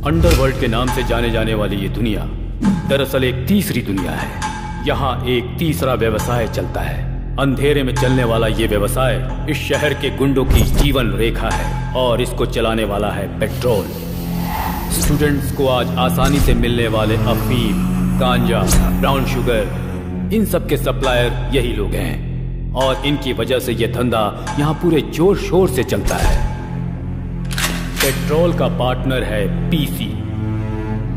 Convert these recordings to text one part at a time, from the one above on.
Underworld के नाम से जाने जाने वाली ये दुनिया दरअसल एक तीसरी दुनिया है। यहाँ एक तीसरा व्यवसाय चलता है। अंधेरे में चलने वाला ये व्यवसाय इस शहर के गुंडों की जीवन रेखा है और इसको चलाने वाला है पेट्रोल। स्टूडेंट्स को आज आसानी से मिलने वाले अफीम, गांजा, ब्राउन शुगर, इन सब के सप्लायर यही लोग हैं और इनकी वजह से ये धंधा यहाँ पूरे जोर शोर से चलता है। पेट्रोल का पार्टनर है पीसी।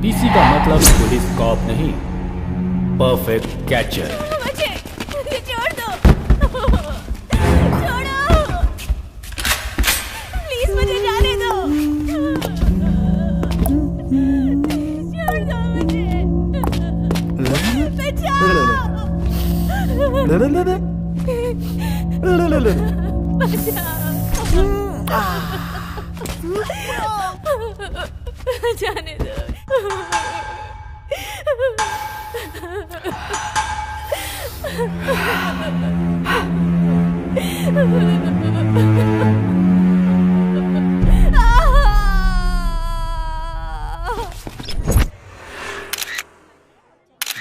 पीसी का मतलब पुलिस कॉप नहीं, परफेक्ट कैचर। मुझे छोड़ दो, छोड़ो, प्लीज मुझे जाने दो, छोड़ दो मुझे, बचाओ, जाने दो।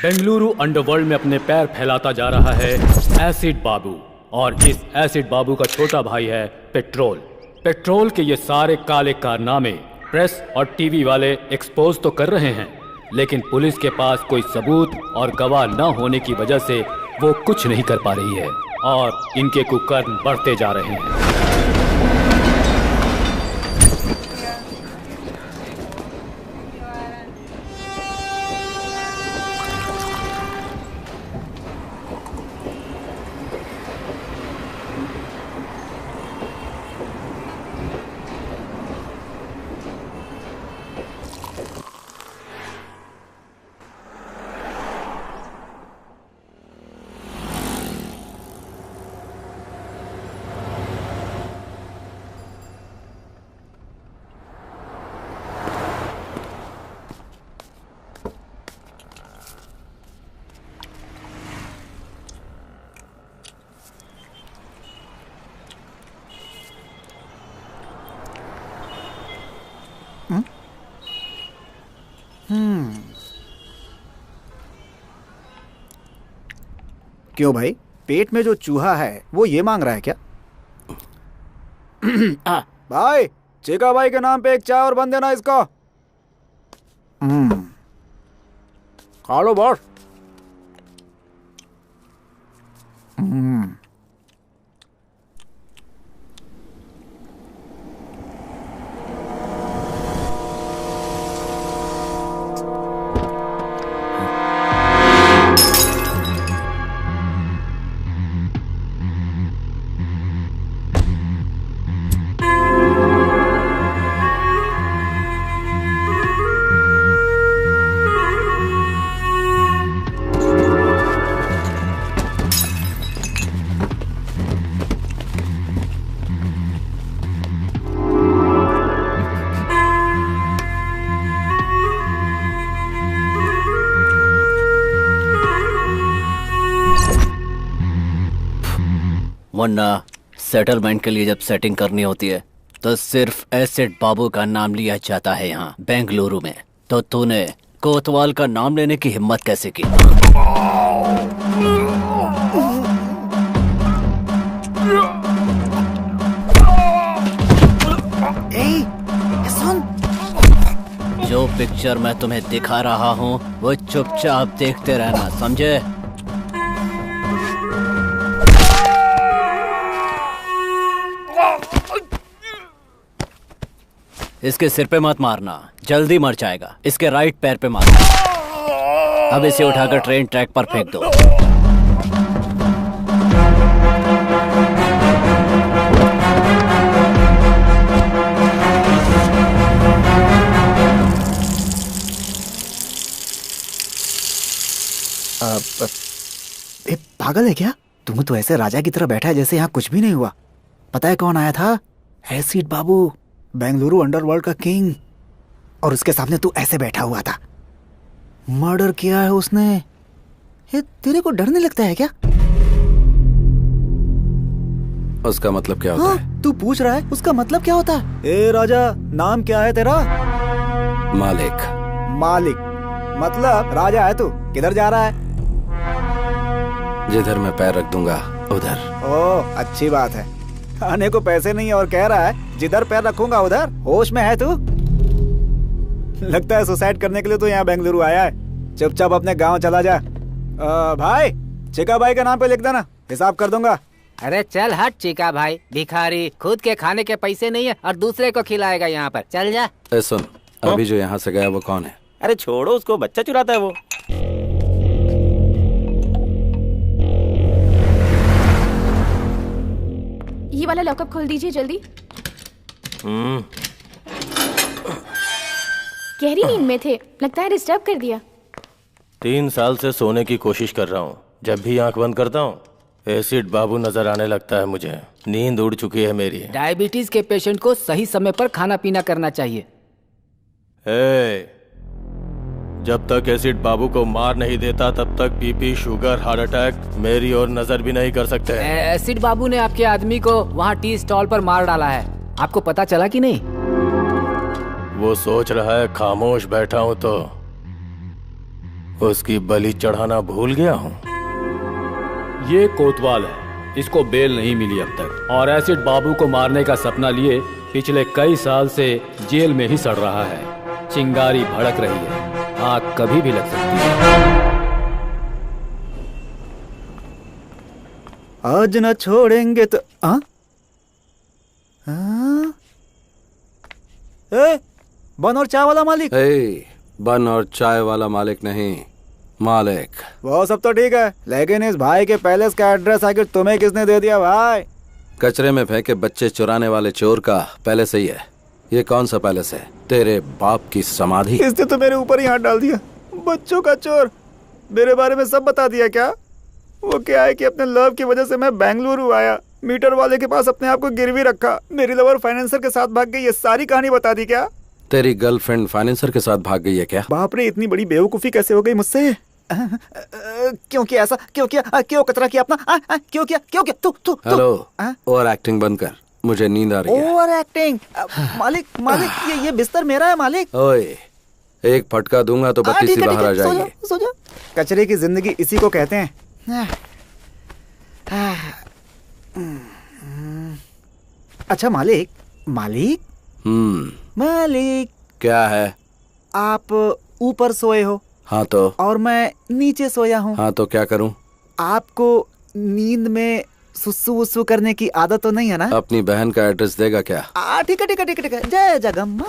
बेंगलुरु अंडरवर्ल्ड में अपने पैर फैलाता जा रहा है एसिड बाबू, और इस एसिड बाबू का छोटा भाई है पेट्रोल। पेट्रोल के ये सारे काले कारनामे प्रेस और टीवी वाले एक्सपोज तो कर रहे हैं, लेकिन पुलिस के पास कोई सबूत और गवाह न होने की वजह से वो कुछ नहीं कर पा रही है और इनके कुकर्म बढ़ते जा रहे हैं। क्यों भाई, पेट में जो चूहा है वो ये मांग रहा है क्या? भाई, चीका भाई के नाम पे एक चाय और बन देना इसको। खा लो बॉस। वरना सेटलमेंट के लिए जब सेटिंग करनी होती है तो सिर्फ एसिड बाबू का नाम लिया जाता है यहाँ बेंगलुरु में। तो तूने कोतवाल का नाम लेने की हिम्मत कैसे की? सुन, जो पिक्चर मैं तुम्हें दिखा रहा हूँ वो चुपचाप देखते रहना, समझे? इसके सिर पे मत मारना, जल्दी मर जाएगा। इसके राइट पैर पे मारना। अब इसे उठाकर ट्रेन ट्रैक पर फेंक दो। पागल है क्या? तुम तो ऐसे राजा की तरह बैठा है जैसे यहाँ कुछ भी नहीं हुआ। पता है कौन आया था? एसिड बाबू, बेंगलुरु अंडरवर्ल्ड का किंग। और उसके सामने तू ऐसे बैठा हुआ था। मर्डर किया है उसने। ये तेरे को डर नहीं लगता है क्या? उसका मतलब क्या होता है? तू पूछ रहा है उसका मतलब क्या होता है? ए राजा, नाम क्या है तेरा? मालिक। मालिक मतलब राजा है तू। किधर जा रहा है? जिधर मैं पैर रख दूंगा उधर। ओह अच्छी बात है। आने को पैसे नहीं है और कह रहा है जिधर पैर रखूंगा उधर। होश में है तू? लगता है सुसाइड करने के लिए तो यहाँ बेंगलुरु आया है। चुपचाप अपने गांव चला जा। भाई चिका भाई का नाम पे लिख देना, हिसाब कर दूंगा। अरे चल हट चिका भाई, भिखारी, खुद के खाने के पैसे नहीं है और दूसरे को खिलाएगा यहाँ पर। चल जा। सुन, अभी जो यहाँ से गया वो कौन है? अरे छोड़ो उसको, बच्चा चुराता है वो। ये वाला लॉकअप खोल दीजिए जल्दी। गहरी नींद में थे, लगता है डिस्टर्ब कर दिया। 3 साल से सोने की कोशिश कर रहा हूँ। जब भी आंख बंद करता हूँ एसिड बाबू नजर आने लगता है मुझे। नींद उड़ चुकी है मेरी। डायबिटीज के पेशेंट को सही समय पर खाना पीना करना चाहिए। जब तक एसिड बाबू को मार नहीं देता तब तक बीपी, शुगर, हार्ट अटैक मेरी और नजर भी नहीं कर सकते। एसिड बाबू ने आपके आदमी को वहाँ टी स्टॉल पर मार डाला है, आपको पता चला कि नहीं? वो सोच रहा है खामोश बैठा हूँ तो उसकी बलि चढ़ाना भूल गया हूँ। ये कोतवाल है, इसको बेल नहीं मिली अब तक और एसिड बाबू को मारने का सपना लिए पिछले कई साल से जेल में ही सड़ रहा है। चिंगारी भड़क रही है, आग कभी भी लग सकती है। आज न छोड़ेंगे तो बन और चाय वाला मालिक। बन और चाय वाला मालिक नहीं, मालिक। वो सब तो ठीक है, लेकिन इस भाई के पैलेस का एड्रेस आखिर तुम्हें किसने दे दिया भाई? कचरे में फेंके बच्चे चुराने वाले चोर का पैलेस ही है। ये कौन सा पैलेस है? तेरे बाप की समाधि। इसने तो मेरे ऊपर ही हाथ डाल दिया। बच्चों का चोर, मेरे बारे में सब बता दिया क्या? वो क्या है कि अपने लव की वजह से मैं बेंगलुरु आया, मीटर वाले के पास अपने आप को गिरवी रखा, मेरी लवर फाइनेंसर के साथ भाग गई, ये सारी कहानी बता दी क्या? तेरी गर्लफ्रेंड फाइनेंसर के साथ भाग गई है क्या? बाप रे, इतनी बड़ी बेवकूफी कैसे हो गई मुझसे? क्यों किया ऐसा? क्यों किया? क्यों कतरा किया अपना? क्यों किया? क्यों किया? तू हेलो, ओवर एक्टिंग बंद कर, मुझे नींद आ रही है। Over acting? मालिक मालिक, ये बिस्तर मेरा है मालिक। ओए, एक फटका दूंगा तो बत्ती सी बाहर आ जाएगी। सो जा। कचरे की जिंदगी इसी को कहते हैं। अच्छा मालिक, मालिक मालिक, क्या है? आप ऊपर सोए हो। हाँ तो? और मैं नीचे सोया हूँ। हाँ तो क्या करूँ? आपको नींद में सुसु वुसु करने की आदत तो नहीं है ना? अपनी बहन का एड्रेस देगा क्या? ठीक है ठीक है ठीक है ठीक है। जय जगम्मा।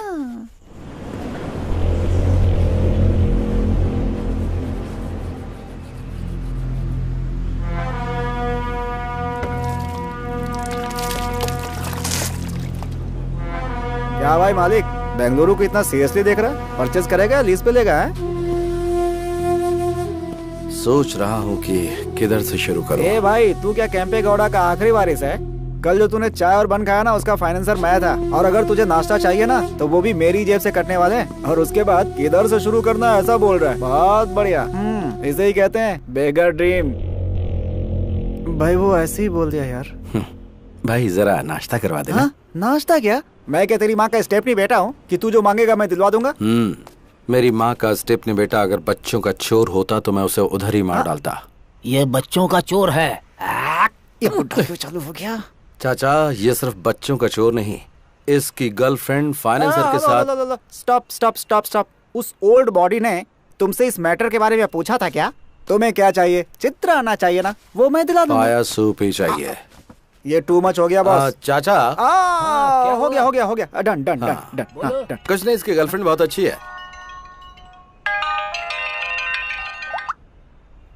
क्या भाई मालिक, बेंगलुरु को इतना सीरियसली देख रहा है? परचेज करेगा, लीज पे लेगा? सोच रहा हूँ कि किधर से शुरू करूँ। ए भाई, तू क्या कैंपे गौड़ा का आखिरी वारिस है? कल जो तूने चाय और बन खाया ना, उसका फाइनेंसर मैं था। और अगर तुझे नाश्ता चाहिए ना तो वो भी मेरी जेब से कटने वाले हैं। और उसके बाद किधर से शुरू करना ऐसा बोल रहा है। बहुत बढ़िया। इसे ही कहते हैं बेगर ड्रीम। भाई वो ऐसे ही बोल दिया यार। भाई जरा नाश्ता करवा देना। नाश्ता क्या? मैं क्या तेरी माँ का स्टेपनी बेटा हूँ कि तू जो मांगेगा मैं दिलवा दूंगा? मेरी माँ का स्टेपनी बेटा अगर बच्चों का चोर होता तो मैं उसे उधर ही मार डालता। ये बच्चों का चोर है। ये बुड्ढा क्यों चालू हो गया? चाचा, ये सिर्फ बच्चों का चोर नहीं, इसकी गर्लफ्रेंड फाइनेंसर के साथ। Stop stop stop stop. उस ओल्ड बॉडी ने तुमसे इस मैटर के बारे में पूछा था क्या? तुम्हें क्या चाहिए? चित्र आना चाहिए ना, वो मैं दिला दूंगा। पाया सूप ही चाहिए। ये टू मच हो गया बॉस। चाचा, हो गया हो गया हो गया। Done done done done. कुछ नहीं, इसकी गर्लफ्रेंड बहुत अच्छी है।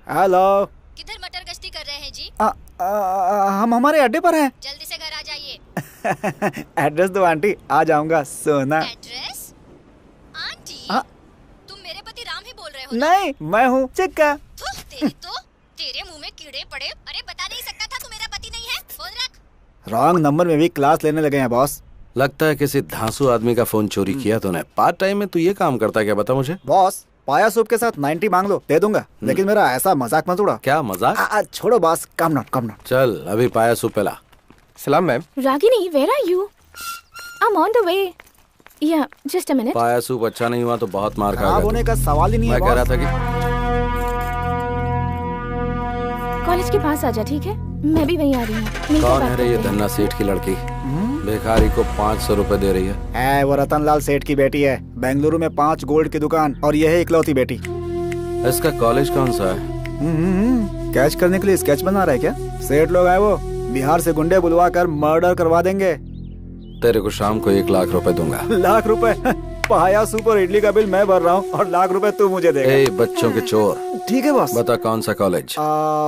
हेलो, किधर मटर गश्ती कर रहे हैं जी? हम हमारे अड्डे पर हैं। जल्दी से घर आ जाइए। एड्रेस दो आंटी, आ जाऊंगा। सोना एड्रेस? आंटी? तुम मेरे पति राम ही बोल रहे हो? नहीं, मैं हूँ चिक्का। तेरे मुंह में कीड़े पड़े। अरे बता नहीं सकता था तू मेरा पति नहीं है? फोन रख। रॉन्ग नंबर में भी क्लास लेने लगे हैं बॉस। लगता है किसी धांसू आदमी का फोन चोरी किया तूने। पार्ट टाइम में तू ये काम करता है क्या, बता मुझे। बॉस, पाया सूप के साथ 90 मांग लो, दे दूंगा। लेकिन मेरा ऐसा मजाक मत उड़ा। क्या मजाक? छोड़ो बॉस, कम नॉट। चल अभी पाया सूप पिला। सलाम ma'am. Ragini, where are you? I'm on the way. या जस्ट अ मिनट। पाया सूप अच्छा नहीं हुआ तो बहुत मार खराब खाएगा होने तू। का सवाल ही नहीं है मैं कह रहा बॉस। था कि कॉलेज के पास आ जा, ठीक है? मैं भी वहीं आ रही हूँ। मिलकर कौन बात है रे ये करते हैं। धन्ना सेठ की लड़की? भिखारी को 500 रुपए दे रही है। वो रतनलाल सेठ की बेटी है। बेंगलुरु में 5 गोल्ड की दुकान और ये है इकलौती बेटी। इसका कॉलेज कौन सा है? कैच करने के लिए स्केच बना रहा है क्या? सेठ लोग आए वो बिहार से गुंडे बुलवा कर मर्डर करवा देंगे। तेरे को शाम को 1 लाख रुपए दूंगा। लाख रुपए? पाया सूप और इडली का बिल मैं भर रहा हूँ और लाख रुपए तू मुझे देगा। ए बच्चों के चोर, ठीक है बॉस। बता कौन सा कॉलेज?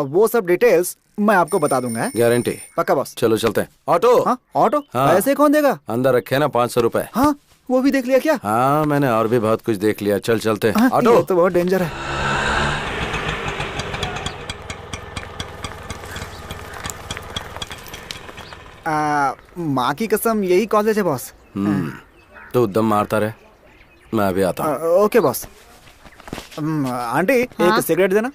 वो सब डिटेल्स मैं आपको बता दूंगा। गारंटी? पक्का बॉस। चलो चलते हैं। ऑटो? हाँ ऑटो? हाँ। ऐसे कौन देगा? अंदर रखे ना 500 रुपए। हाँ वो भी देख लिया क्या? हाँ मैंने और भी बहुत कुछ देख लिया। चल चलते हैं। हाँ, ऑटो? ये तो बहुत डेंजर है। माँ की कसम यही कॉलेज है बॉस। तू दम मारता रहे, मैं अभी आता हूँ। Okay boss. आंटी एक सिगरेट देना।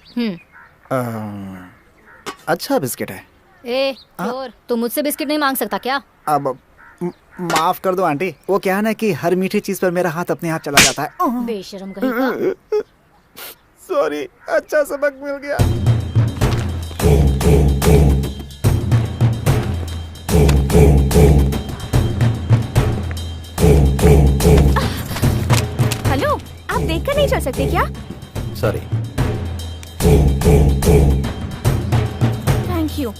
अच्छा बिस्किट है। ए चोर, तू मुझसे बिस्किट नहीं मांग सकता क्या? अब माफ कर दो आंटी, वो क्या है ना कि हर मीठी चीज पर मेरा हाथ अपने हाथ चला जाता है। बेशरम कहीं का। सॉरी, अच्छा सबक मिल गया। हेलो, आप देखकर नहीं चल सकते क्या? सॉरी। Thank you.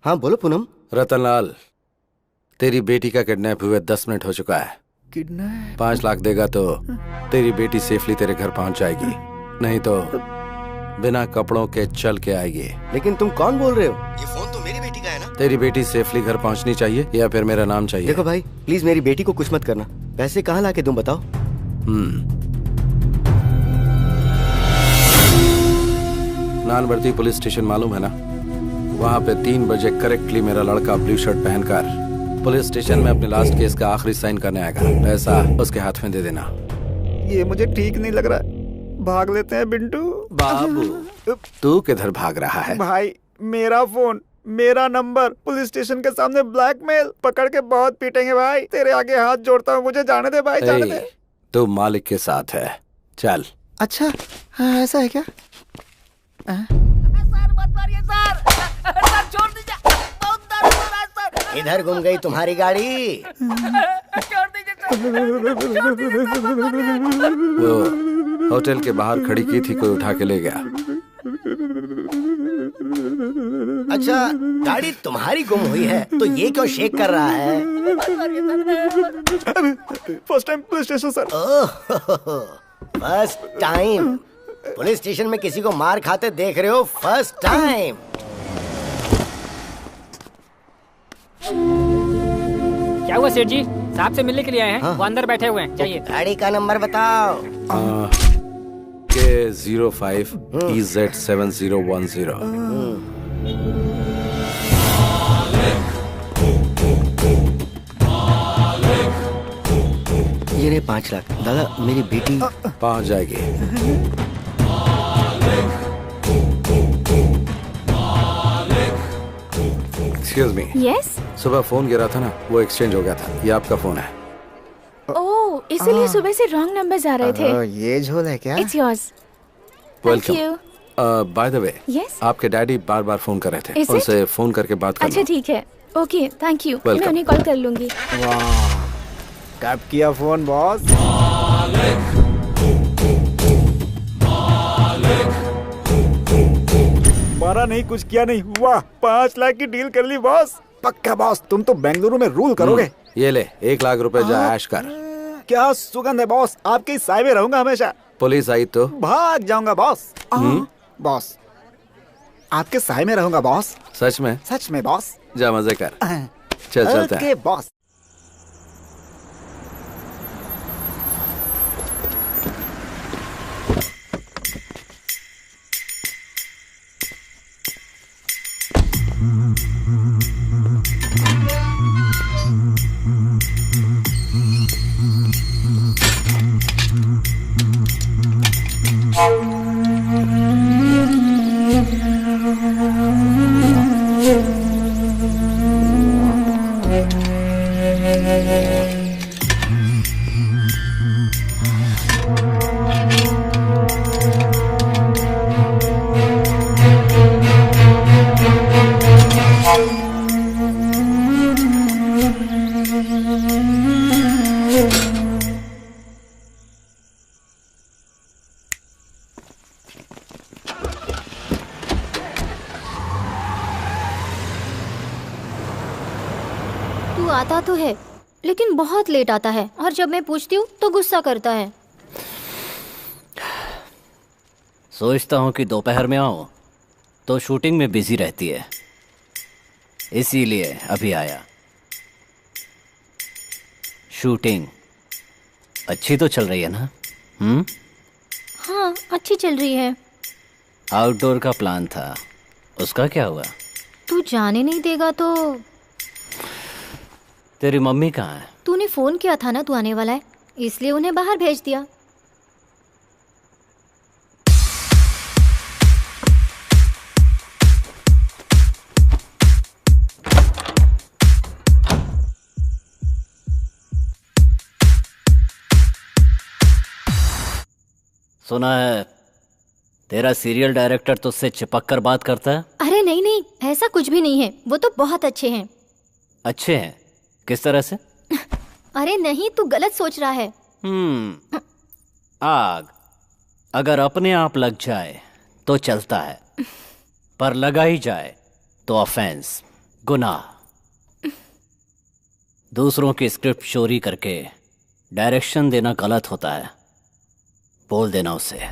हाँ बोलो पूनम। रतनलाल, तेरी बेटी का किडनैप हुए 10 मिनट हो चुका है। किडनैप? 5 लाख देगा तो तेरी बेटी सेफली तेरे घर पहुंच जाएगी, नहीं तो बिना कपड़ों के चल के आएगी। लेकिन तुम कौन बोल रहे हो? ये फोन तो मेरी बेटी का है ना? तेरी बेटी सेफली घर पहुंचनी चाहिए या फिर मेरा नाम चाहिए? देखो भाई, प्लीज मेरी बेटी को कुछ मत करना। पैसे कहाँ लाके दूं बताओ? नानवर्ती पुलिस स्टेशन मालूम है ना? वहाँ पे 3 बजे करेक्टली मेरा लड़का ब्लू शर्ट पहनकर पुलिस स्टेशन में अपने लास्ट केस का आखिरी साइन करने आएगा। पैसा उसके हाथ में दे देना। ये मुझे ठीक नहीं लग रहा है। भाग लेते हैं बिंटू। बाबू तू किधर भाग रहा है? भाई मेरा फोन, मेरा नंबर पुलिस स्टेशन के सामने ब्लैकमेल, पकड़ के बहुत पीटेंगे भाई। तेरे आगे हाथ जोड़ता हूँ, मुझे जाने दे भाई, जाने दे। तू मालिक के साथ है, चल। अच्छा ऐसा है क्या? इधर घूम गई तुम्हारी गाड़ी। वो होटल के बाहर खड़ी की थी, कोई उठा के ले गया। अच्छा, गाड़ी तुम्हारी गुम हुई है तो ये क्यों शेक कर रहा है? First time police station sir. First time police station में किसी को मार खाते देख रहे हो? First time. क्या हुआ सेठ जी? साहब से मिलने के लिए आए हैं। वो अंदर बैठे हुए हैं, चाहिए। गाड़ी का नंबर बताओ। K05 EZ7010। ये रहे 5 लाख। दादा मेरी बेटी पहुंच जाएगी। Excuse me. यस। सुबह फोन गिरा था ना, वो एक्सचेंज हो गया था। ये आपका फोन है। ओह, इसीलिए सुबह से रॉन्ग नंबर्स आ रहे थे। ये झोल है क्या? It's yours. Thank welcome. You. By the way, yes. आपके डैडी बार बार फोन कर रहे थे। Is it? उनसे फोन करके बात करना। अच्छा ठीक है, ओके थैंक यू। मैं Welcome. उन्हें कॉल कर लूंगी। वाह, कब किया फोन बॉस? मारा नहीं, कुछ किया नहीं। वाह, 5 लाख की डील कर ली बॉस। पक्का बॉस, तुम तो बेंगलुरु में रूल करोगे। ये ले 1 लाख रुपए, जा ऐश कर। क्या सुगंध है बॉस, आपके साय में रहूंगा हमेशा। पुलिस आई तो भाग जाऊंगा बॉस। बॉस, आपके साय में रहूंगा बॉस। सच में? सच में बॉस। जा मजे कर। चल चलते हैं। Okay boss. आता तो है लेकिन बहुत लेट आता है और जब मैं पूछती हूँ तो गुस्सा करता है। सोचता हूँ कि दोपहर में आऊँ तो शूटिंग में बिजी रहती है, इसीलिए अभी आया। शूटिंग अच्छी तो चल रही है ना? हाँ, अच्छी चल रही है। आउटडोर का प्लान था, उसका क्या हुआ? तू जाने नहीं देगा तो? तेरी मम्मी कहाँ है? तूने फोन किया था ना तू आने वाला है, इसलिए उन्हें बाहर भेज दिया। सुना है तेरा सीरियल डायरेक्टर तुझसे चिपक कर बात करता है? अरे नहीं नहीं, ऐसा कुछ भी नहीं है, वो तो बहुत अच्छे हैं। अच्छे हैं? किस तरह से? अरे नहीं, तू गलत सोच रहा है। आग अगर अपने आप लग जाए तो चलता है, पर लगा ही जाए तो ऑफेंस, गुनाह। दूसरों की स्क्रिप्ट चोरी करके डायरेक्शन देना गलत होता है, बोल देना उसे।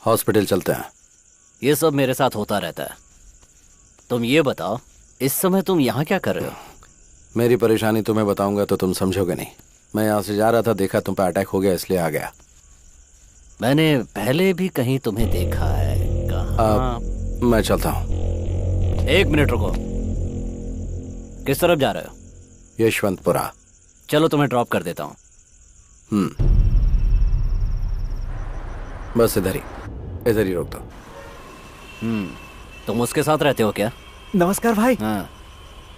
हॉस्पिटल चलते हैं। ये सब मेरे साथ होता रहता है। तुम ये बताओ, इस समय तुम यहाँ क्या कर रहे हो? मेरी परेशानी तुम्हें बताऊंगा तो तुम समझोगे नहीं। मैं यहाँ से जा रहा था, देखा तुम पे अटैक हो गया, इसलिए आ गया। मैंने पहले भी कहीं तुम्हें देखा है। कहाँ? मैं चलता हूँ। 1 मिनट रुको। किस तरफ जा रहे हो? यशवंतपुरा। चलो तुम्हें ड्रॉप कर देता हूँ। बस इधर ही रोक दो। तुम उसके साथ रहते हो क्या? नमस्कार भाई। हाँ,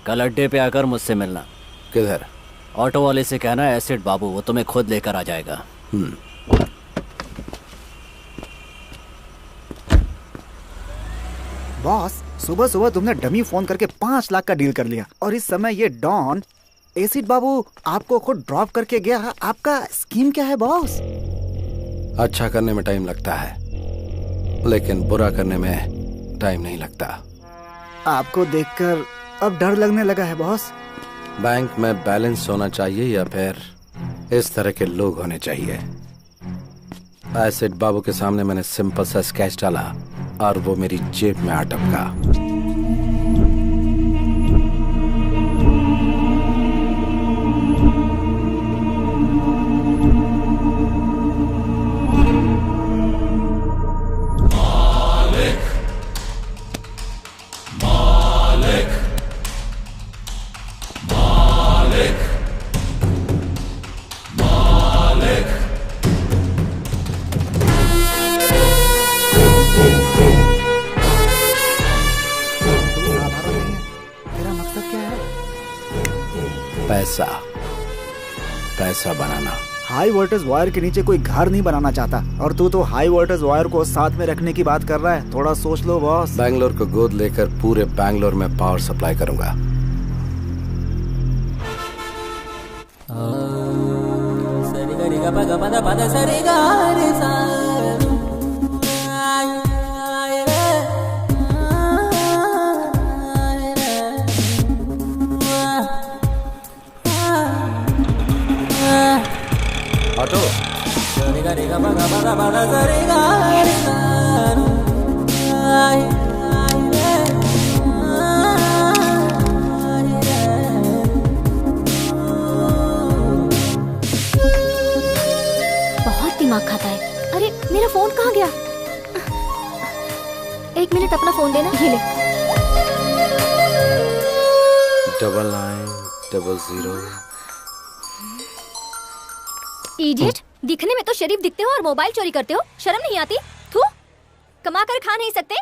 कल अड्डे पे आकर मुझसे मिलना। किधर? ऑटो वाले से कहना एसिड बाबू, वो तुम्हें खुद लेकर आ जाएगा। बॉस, सुबह सुबह तुमने डमी फोन करके 5 लाख का डील कर लिया और इस समय ये डॉन एसिड बाबू आपको खुद ड्रॉप करके गया। आपका स्कीम क्या है बॉस? अच्छा करने में टाइम लगता है, लेकिन बुरा करने में टाइम नहीं लगता। आपको देखकर अब डर लगने लगा है बॉस। बैंक में बैलेंस होना चाहिए या फिर इस तरह के लोग होने चाहिए? एसिड बाबू के सामने मैंने सिंपल सा स्केच डाला और वो मेरी जेब में आ टपका। पैसा, पैसा बनाना। हाई वोल्टेज वायर के नीचे कोई घर नहीं बनाना चाहता, और तू तो हाई वोल्टेज वायर को साथ में रखने की बात कर रहा है। थोड़ा सोच लो बॉस। बैंगलोर को गोद लेकर पूरे बैंगलोर में पावर सप्लाई करूंगा। ऑटो, बहुत दिमाग खाता है। अरे मेरा फोन कहाँ गया? एक मिनट, अपना फोन देना। ये ले। 9900। इडियट, दिखने में तो शरीफ दिखते हो और मोबाइल चोरी करते हो। शर्म नहीं आती? थू, कमा कर खा नहीं सकते?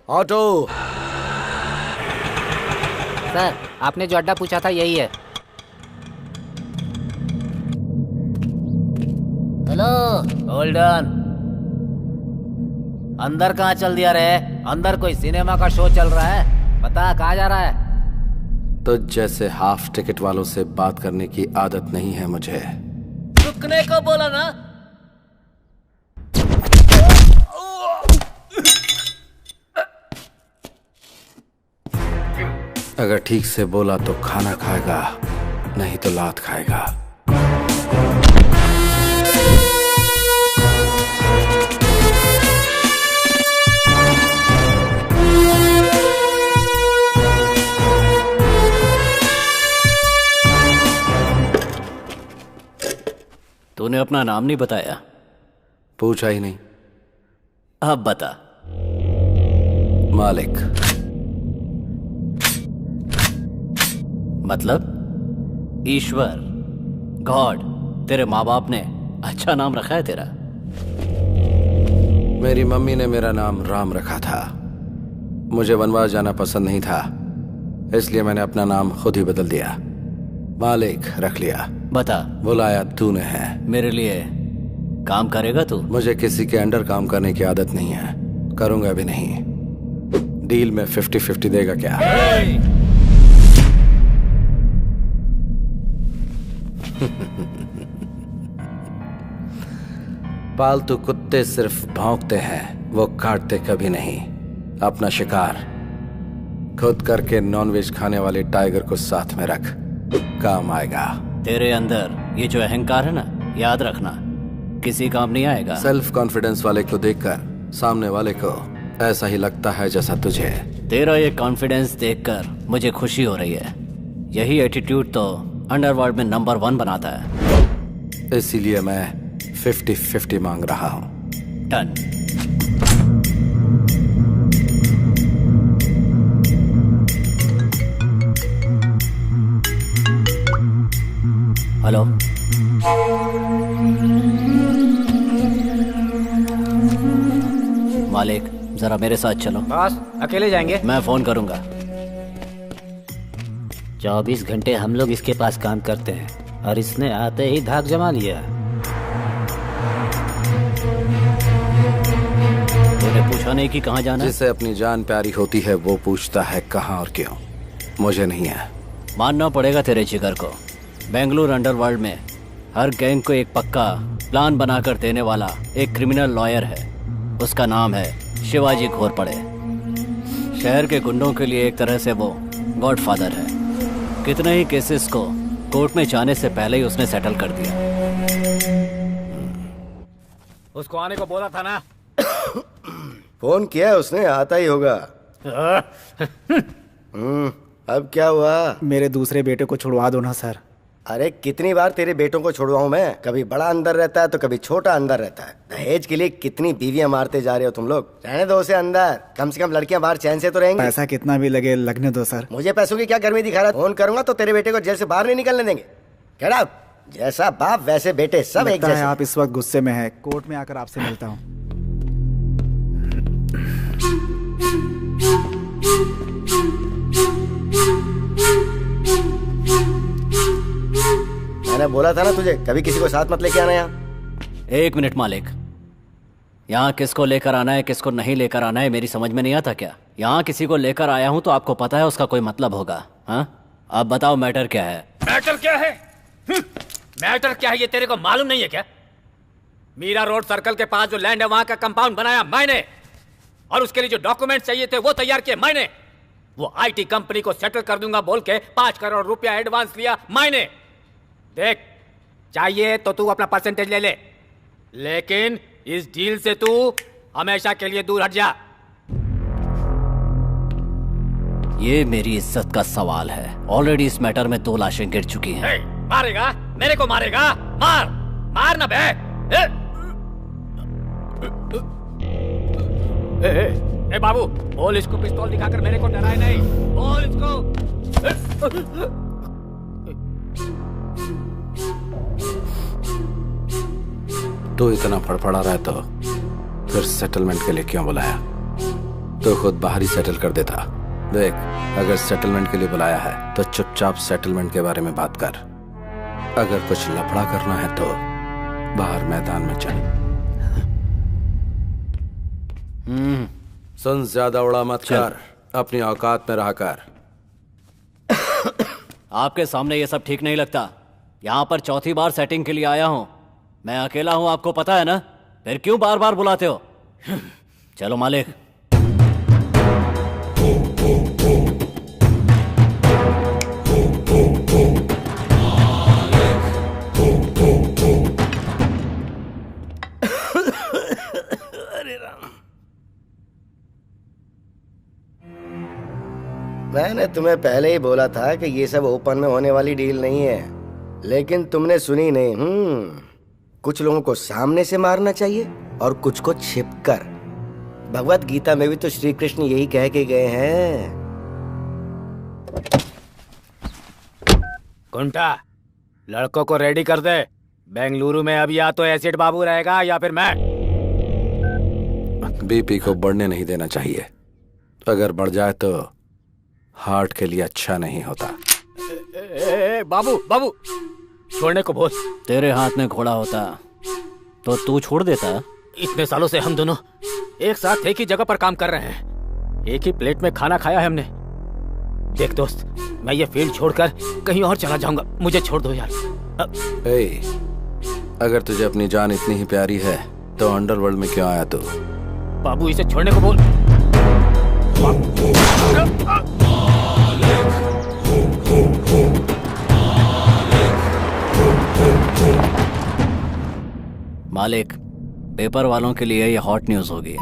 ऑटो, सर, आपने जो अड्डा पूछा था यही है। Hello, hold on. अंदर कहाँ चल दिया रे? अंदर कोई सिनेमा का शो चल रहा है। बता कहाँ जा रहा है? तो जैसे हाफ टिकट वालों से बात करने की आदत नहीं है मुझे। रुकने को बोला ना। अगर ठीक से बोला तो खाना खाएगा, नहीं तो लात खाएगा। तूने अपना नाम नहीं बताया। पूछा ही नहीं। अब बता। मालिक। मतलब ईश्वर, गॉड। तेरे माँ बाप ने अच्छा नाम रखा है तेरा। मेरी मम्मी ने मेरा नाम राम रखा था। मुझे वनवास जाना पसंद नहीं था, इसलिए मैंने अपना नाम खुद ही बदल दिया। मालिक रख लिया। बता। बुलाया तूने है। मेरे लिए काम करेगा तू? मुझे किसी के अंडर काम करने की आदत नहीं है, करूंगा भी नहीं। डील में 50-50 देगा क्या? पालतू कुत्ते सिर्फ भौंकते हैं, वो काटते कभी नहीं। अपना शिकार खुद करके नॉनवेज खाने वाले टाइगर को साथ में रख, काम आएगा। तेरे अंदर ये जो अहंकार है ना, याद रखना किसी काम नहीं आएगा। सेल्फ कॉन्फिडेंस वाले को देखकर सामने वाले को ऐसा ही लगता है जैसा तुझे। तेरा ये कॉन्फिडेंस देखकर मुझे खुशी हो रही है। यही एटीट्यूड तो अंडरवर्ल्ड में नंबर 1 बनाता है। इसीलिए मैं 50-50 मांग रहा हूँ। डन। हेलो, मालिक जरा मेरे साथ चलो। बॉस, अकेले जाएंगे? मैं फोन करूंगा। 24 घंटे हम लोग इसके पास काम करते हैं और इसने आते ही धाक जमा लिया। तूने पूछा नहीं कि कहाँ जाना? जिसे अपनी जान प्यारी होती है वो पूछता है कहाँ और क्यों। मुझे नहीं है। मानना पड़ेगा तेरे जिगर को। बेंगलुरु अंडरवर्ल्ड में हर गैंग को एक पक्का प्लान बनाकर देने वाला एक क्रिमिनल लॉयर है। उसका नाम है शिवाजी घोरपड़े। शहर के गुंडों के लिए एक तरह से वो गॉडफादर है। कितने ही केसेस को कोर्ट में जाने से पहले ही उसने सेटल कर दिया। उसको आने को बोला था ना। फोन किया है उसने, आता ही होगा। अब क्या हुआ? मेरे दूसरे बेटे को छुड़वा दो ना सर। अरे कितनी बार तेरे बेटों को छुड़वाऊं मैं, कभी बड़ा अंदर रहता है तो कभी छोटा अंदर रहता है। दहेज के लिए कितनी बीवियां मारते जा रहे हो तुम लोग। रहने दो उसे अंदर, कम से कम लड़कियां बाहर चैन से तो रहेंगी। पैसा कितना भी लगे लगने दो सर। मुझे पैसों की क्या गर्मी दिखा रहा है? फोन करूंगा तो तेरे बेटे को जेल से बाहर नहीं निकलने देंगे। Get out. जैसा बाप वैसे बेटे, सब एक लगता है जैसे। आप इस वक्त गुस्से में हैं। कोर्ट में आकर आपसे मिलता हूँ। मैंने बोला था ना तुझे, कभी किसी को साथ मत लेके आना यहाँ। 1 मिनट मालिक, यहाँ किसको लेकर आना है किसको नहीं लेकर आना है मेरी समझ में नहीं आता क्या? यहाँ किसी को लेकर आया हूँ तो आपको पता है उसका कोई मतलब होगा। हाँ, आप बताओ मैटर क्या है? मैटर क्या है? मैटर क्या है ये तेरे को मालूम नहीं है क्या? मीरा रोड सर्कल के पास जो लैंड है वहां का कंपाउंड बनाया मैंने, और उसके लिए जो डॉक्यूमेंट चाहिए थे वो तैयार किए मैंने। वो आईटी कंपनी को सेटल कर दूंगा बोल के 5 करोड़ रुपया एडवांस लिया मैंने। देख, चाहिए तो तू अपना परसेंटेज ले ले, लेकिन इस डील से तू हमेशा के लिए दूर हट जा। ये मेरी इज्जत का सवाल है। ऑलरेडी इस मैटर में 2 लाशें गिर चुकी हैं। मारेगा? मेरे को मारेगा? मार मार ना बे। ए बाबू, बोल इसको पिस्तौल दिखाकर मेरे को डराए नहीं। बोल इसको। तू इतना फड़फड़ा रहा है तो फिर सेटलमेंट के लिए क्यों बुलाया? तो खुद बाहर ही सेटल कर देता। देख, अगर सेटलमेंट के लिए बुलाया है तो चुपचाप सेटलमेंट के बारे में बात कर। अगर कुछ लफड़ा करना है तो बाहर मैदान में चल। सुन, ज्यादा उड़ा मत कर, अपनी औकात में रहा कर। आपके सामने ये सब ठीक नहीं लगता। यहाँ पर 4थी बार सेटिंग के लिए आया हूँ। मैं अकेला हूँ, आपको पता है ना? फिर क्यों बार बार बुलाते हो? चलो मालिक। मैंने तुम्हें पहले ही बोला था कि ये सब ओपन में होने वाली डील नहीं है, लेकिन तुमने सुनी नहीं। कुछ लोगों को सामने से मारना चाहिए और कुछ को छिपकर। भगवत गीता में भी तो श्री कृष्ण यही कह के गए हैं। कुंटा, लड़कों को रेडी कर दे। बेंगलुरु में अब या तो एसिड बाबू रहेगा या फिर मैं। बीपी को बढ़ने नहीं देना चाहिए। अगर बढ़ जाए तो हार्ट के लिए अच्छा नहीं होता। बाबू बाबू, छोड़ने को बोल। तेरे हाथ में घोड़ा होता तो तू छोड़ देता। इतने सालों से हम दोनों एक साथ एक ही जगह पर काम कर रहे हैं, एक ही प्लेट में खाना खाया है हमने। देख दोस्त, मैं ये फील्ड छोड़कर कहीं और चला जाऊंगा, मुझे छोड़ दो यार। अगर तुझे अपनी जान इतनी ही प्यारी है तो अंडरवर्ल्ड में क्यों आया तू? बाबू, इसे छोड़ने को बोल। मालिक, पेपर वालों के लिए ये हॉट न्यूज होगी।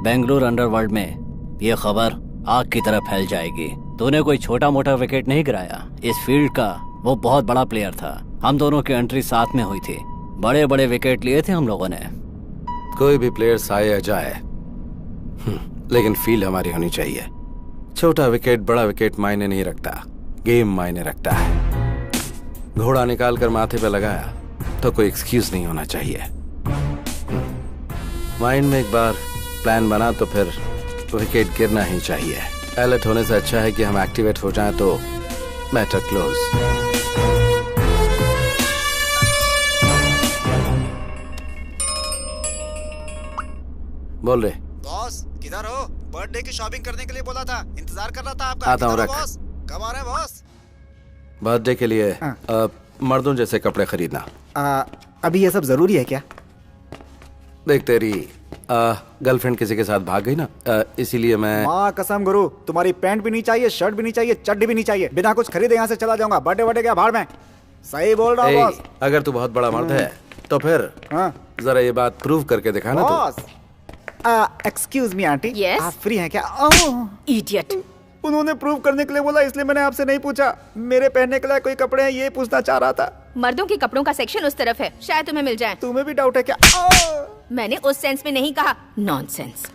बेंगलुरु अंडरवर्ल्ड में ये खबर आग की तरह फैल जाएगी। तूने कोई छोटा मोटा विकेट नहीं गिराया। इस फील्ड का वो बहुत बड़ा प्लेयर था। हम दोनों की एंट्री साथ में हुई थी। बड़े बड़े विकेट लिए थे हम लोगों ने। कोई भी प्लेयर आए या जाए, लेकिन फील्ड हमारी होनी चाहिए। छोटा विकेट बड़ा विकेट मायने नहीं रखता, गेम मायने रखता है। घोड़ा निकाल कर माथे पे लगाया तो कोई एक्सक्यूज नहीं होना चाहिए। माइंड में एक बार प्लान बना तो फिर विकेट गिरना ही चाहिए। अलर्ट होने से अच्छा है कि हम एक्टिवेट हो जाएं तो मैटर क्लोज। बोल रहे बॉस, किधर हो? बर्थडे की शॉपिंग करने के लिए बोला था, इंतजार कर रहा था आपका। आता हूँ, रख। बॉस, कब आ रहे हैं बॉस? बर्थडे के लिए मर्दों जैसे कपड़े खरीदना। अभी ये सब जरूरी है क्या? देख, तेरी गर्लफ्रेंड किसी के साथ भाग गई ना, इसीलिए मैं। माँ कसम गुरु, तुम्हारी पैंट भी नहीं चाहिए, शर्ट भी नहीं चाहिए, चड्डी भी नहीं चाहिए। बिना कुछ खरीदे यहाँ से चला जाऊंगा। बर्थडे बर्थडे क्या भाड़ में। सही बोल रहा हूँ बॉस। अगर तू बहुत बड़ा मर्द है तो फिर जरा ये बात प्रूव करके दिखाना। Boss, excuse me aunty, Yes? आप फ्री हैं क्या? इडियट। उन्होंने प्रूव करने के लिए बोला, इसलिए मैंने आपसे नहीं पूछा। मेरे पहनने के लिए कोई कपड़े हैं ये पूछना चाह रहा था। मर्दों के कपड़ों का सेक्शन उस तरफ है, शायद तुम्हें मिल जाए। तुम्हें भी डाउट है क्या? मैंने उस सेंस में नहीं कहा, नॉनसेंस।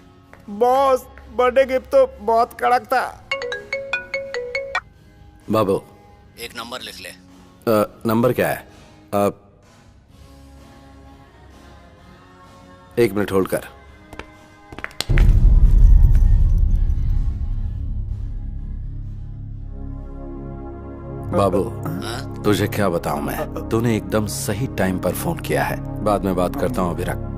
बॉस, बर्थडे गिफ्ट तो बहुत कड़क था। बाबू, एक नंबर लिख ले। नंबर क्या है? 1 मिनट होल्ड कर। बाबू, तुझे क्या बताऊं मैं, तूने एकदम सही टाइम पर फोन किया है। बाद में बात करता हूं, अभी रख।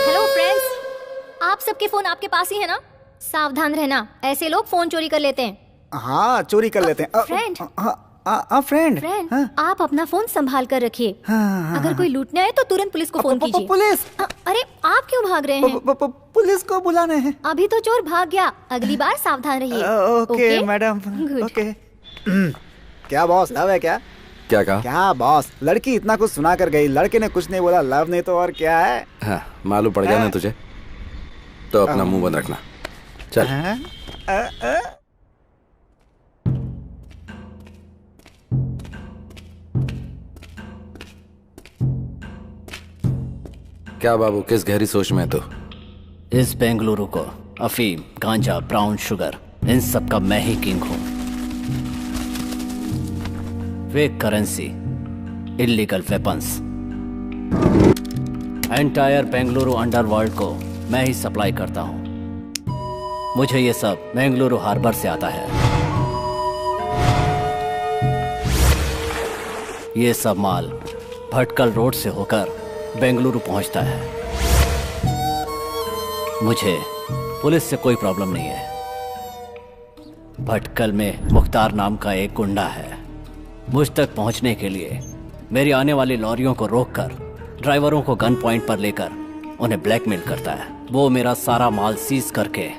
हेलो फ्रेंड्स, आप सबके फोन आपके पास ही है ना? सावधान रहना, ऐसे लोग फोन चोरी कर लेते हैं। हाँ, चोरी कर लेते हैं। फ्रेंड, फ्रेंड, फ्रेंड, आप अपना फोन संभाल कर रखिए। अगर कोई लूटने आए तो तुरंत पुलिस को फोन कीजिए। पुलिस? अरे आप क्यों भाग रहे हैं? पुलिस को बुलाने हैं। अभी तो चोर भाग गया, अगली बार सावधान रहिए। Okay madam, okay. क्या बॉस, लव है क्या? क्या कहा? क्या बॉस, लड़की इतना कुछ सुना कर गई, लड़के ने कुछ नहीं बोला, लव नहीं तो और क्या है? हाँ, मालूम पड़ गया ना तुझे, तो अपना मुंह बंद रखना। चल। क्या बाबू, किस गहरी सोच में तू? इस बेंगलुरु को अफीम, गांजा, ब्राउन शुगर, इन सब का मैं ही किंग हूं। Fake currency, illegal weapons, entire Bengaluru underworld को मैं ही सप्लाई करता हूं। मुझे ये सब बेंगलुरु हार्बर से आता है। ये सब माल भटकल रोड से होकर बेंगलुरु पहुंचता है। मुझे पुलिस से कोई प्रॉब्लम नहीं है। भटकल में मुख्तार नाम का एक गुंडा है। मुझ तक पहुंचने के लिए मेरी आने वाली लॉरियों को रोककर ड्राइवरों को गन पॉइंट पर लेकर उन्हें ब्लैकमेल करता है। वो मेरा सारा माल सीज करके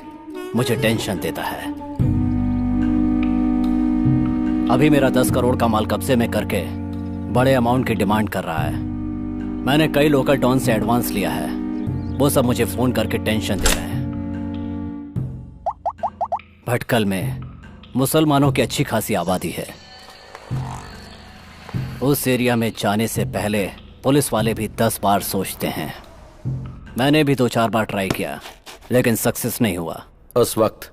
मुझे टेंशन देता है। अभी मेरा 10 करोड़ का माल कब्जे में करके बड़े अमाउंट की डिमांड कर रहा है। मैंने कई लोकल डॉन से एडवांस लिया है, वो सब मुझे फोन करके टेंशन दे रहे हैं। भटकल में मुसलमानों की अच्छी खासी आबादी है। उस एरिया में जाने से पहले पुलिस वाले भी 10 बार सोचते हैं। मैंने भी 2-4 बार ट्राई किया, लेकिन सक्सेस नहीं हुआ। उस वक्त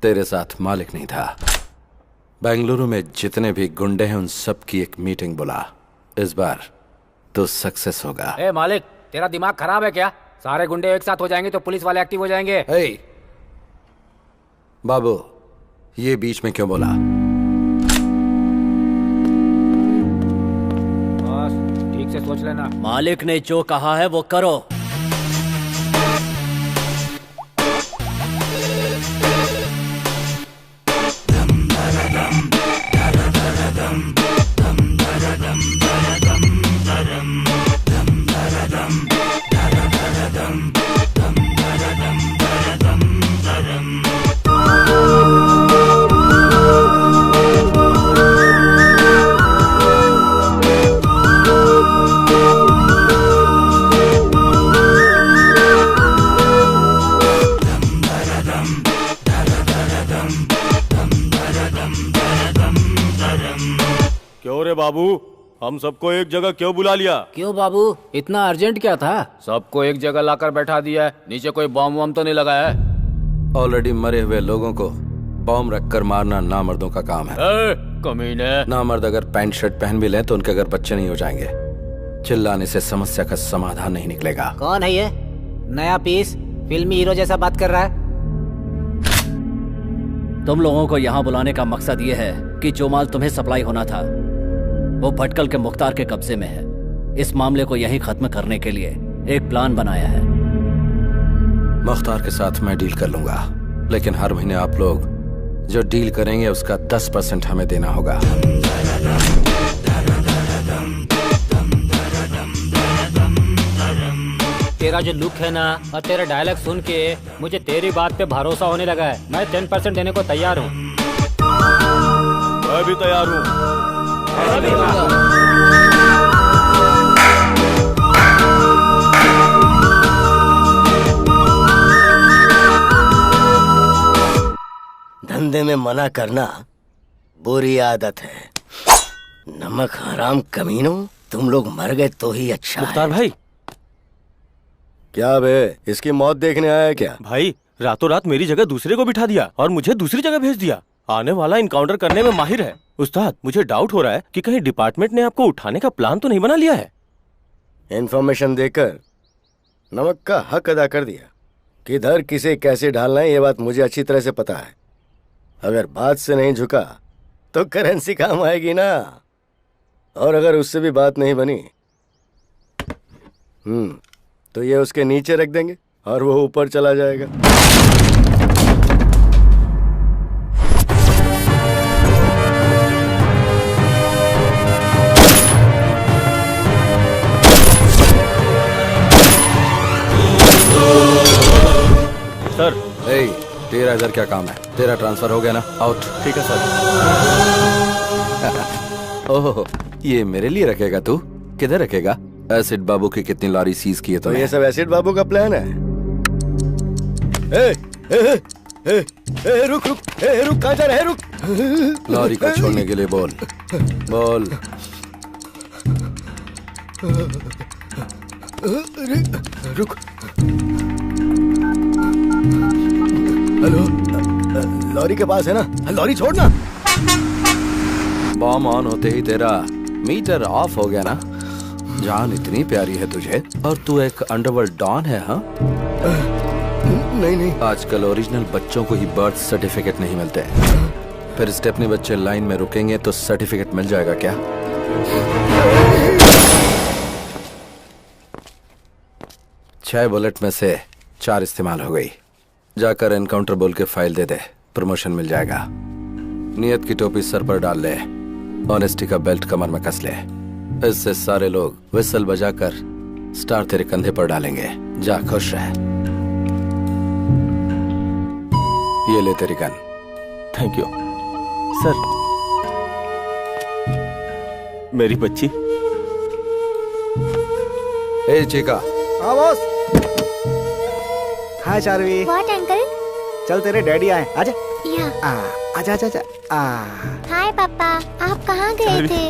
तेरे साथ मालिक नहीं था। बेंगलुरु में जितने भी गुंडे हैं उन सब की एक मीटिंग बुला। इस बार तो सक्सेस होगा। ए मालिक, तेरा दिमाग खराब है क्या? सारे गुंडे एक साथ हो जाएंगे तो पुलिस वाले एक्टिव हो जाएंगे। बाबू, ये बीच में क्यों बोला? बस ठीक से सोच लेना। मालिक ने जो कहा है वो करो। क्यों रे बाबू, हम सबको एक जगह क्यों बुला लिया? क्यों बाबू, इतना अर्जेंट क्या था? सबको एक जगह लाकर बैठा दिया है, नीचे कोई बॉम्ब वॉम्ब तो नहीं लगाया है? ऑलरेडी मरे हुए लोगों को बॉम्ब रखकर मारना नामर्दों का काम है। कमीने। नामर्द अगर पैंट शर्ट पहन भी लें तो उनके अगर बच्चे नहीं हो जाएंगे। चिल्लाने से समस्या का समाधान नहीं निकलेगा। कौन है ये नया पीस, फिल्मी हीरो जैसा बात कर रहा है? तुम लोगों को यहाँ बुलाने का मकसद ये है कि जो माल तुम्हें सप्लाई होना था वो भटकल के मुख्तार के कब्जे में है। इस मामले को यहीं खत्म करने के लिए एक प्लान बनाया है। मुख्तार के साथ मैं डील कर लूंगा, लेकिन हर महीने आप लोग जो डील करेंगे उसका 10% हमें देना होगा। तेरा जो लुक है ना और तेरा डायलॉग सुन के मुझे तेरी बात पे भरोसा होने लगा है। मैं 10% देने को तैयार हूँ। मैं भी तैयार हूँ। धंधे में मना करना बुरी आदत है। नमक हराम कमीनों, तुम लोग मर गए तो ही अच्छा मुख्तार है। भाई। क्या बे, इसकी मौत देखने आया क्या? भाई रातों रात मेरी जगह दूसरे को बिठा दिया और मुझे दूसरी जगह भेज दिया। आने वाला इनकाउंटर करने में माहिर है। उस्ताद, मुझे डाउट हो रहा है कि कहीं डिपार्टमेंट ने आपको उठाने का प्लान तो नहीं बना लिया है। इन्फॉर्मेशन देकर नमक का हक अदा कर दिया। किधर किसे कैसे डालना है ये बात मुझे अच्छी तरह से पता है। अगर बात से नहीं झुका तो करेंसी काम आएगी ना। और अगर उससे भी बात नहीं बनी तो ये उसके नीचे रख देंगे और वो ऊपर चला जाएगा। सर। तेरा इधर क्या काम है? तेरा ट्रांसफर हो गया ना? आउट। ठीक है सर। ओह, ये मेरे लिए रखेगा तू? किधर रखेगा? एसिड बाबू की कितनी लॉरी सीज की है तो ये सब एसिड बाबू का प्लान है। रुक रुक रुक, कहाँ जा रहा है? रुक। लॉरी को छोड़ने के लिए बोल। बोल। रुक। हेलो, लॉरी के पास है ना? लॉरी छोड़ना। बॉम्ब ऑन होते ही तेरा मीटर ऑफ हो गया ना? जान इतनी प्यारी है तुझे और तू एक अंडरवर्ल्ड डॉन है। हाँ, नहीं। आजकल ओरिजिनल बच्चों को ही बर्थ सर्टिफिकेट नहीं मिलते। फिर स्टेपनी बच्चे लाइन में रुकेंगे तो सर्टिफिकेट मिल जाएगा क्या? 6 बुलेट में से 4 इस्तेमाल हो गई। जाकर एनकाउंटर बोल के फाइल दे दे, प्रमोशन मिल जाएगा। नियत की टोपी सर पर डाल ले, ऑनेस्टी का बेल्ट कमर में कस ले। इससे सारे लोग विसल बजाकर स्टार तेरे कंधे पर डालेंगे। जा, खुश रह। ये ले तेरी गन। Thank you sir. मेरी बच्ची। ए चिका। हाँ boss. Hi Charvi. What uncle? चल तेरे डैडी आए, आजा। या। आजा आजा आजा। हाय पापा, आप कहाँ गए थे?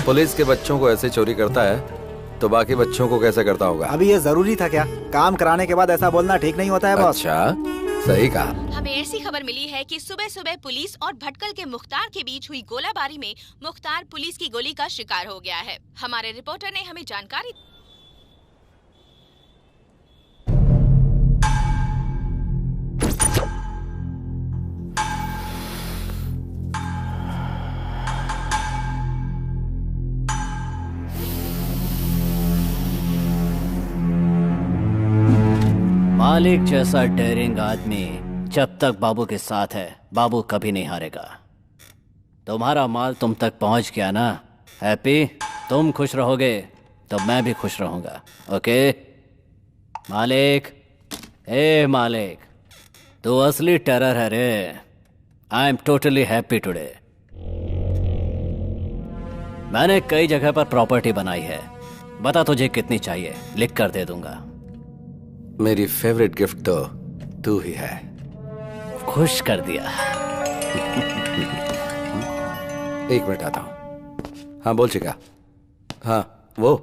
पुलिस के बच्चों को ऐसे चोरी करता है तो बाकी बच्चों को कैसे करता होगा? अभी ये जरूरी था क्या? काम कराने के बाद ऐसा बोलना ठीक नहीं होता है बॉस। अच्छा, सही कहा। हमें ऐसी खबर मिली है कि सुबह सुबह पुलिस और भटकल के मुख्तार के बीच हुई गोलाबारी में मुख्तार पुलिस की गोली का शिकार हो गया है। हमारे रिपोर्टर ने हमें जानकारी मालिक जैसा डेयरिंग आदमी जब तक बाबू के साथ है, बाबू कभी नहीं हारेगा। तुम्हारा माल तुम तक पहुंच गया ना? हैप्पी? तुम खुश रहोगे तो मैं भी खुश रहूंगा। ओके मालिक? ए मालिक, तू असली टेरर है रे। I am totally happy today. मैंने कई जगह पर प्रॉपर्टी बनाई है। बता तुझे कितनी चाहिए, लिख कर दे दूंगा। मेरी फेवरेट गिफ्ट तो तू ही है। खुश कर दिया। एक मिनट आता हूं। हाँ बोल चिका। हाँ वो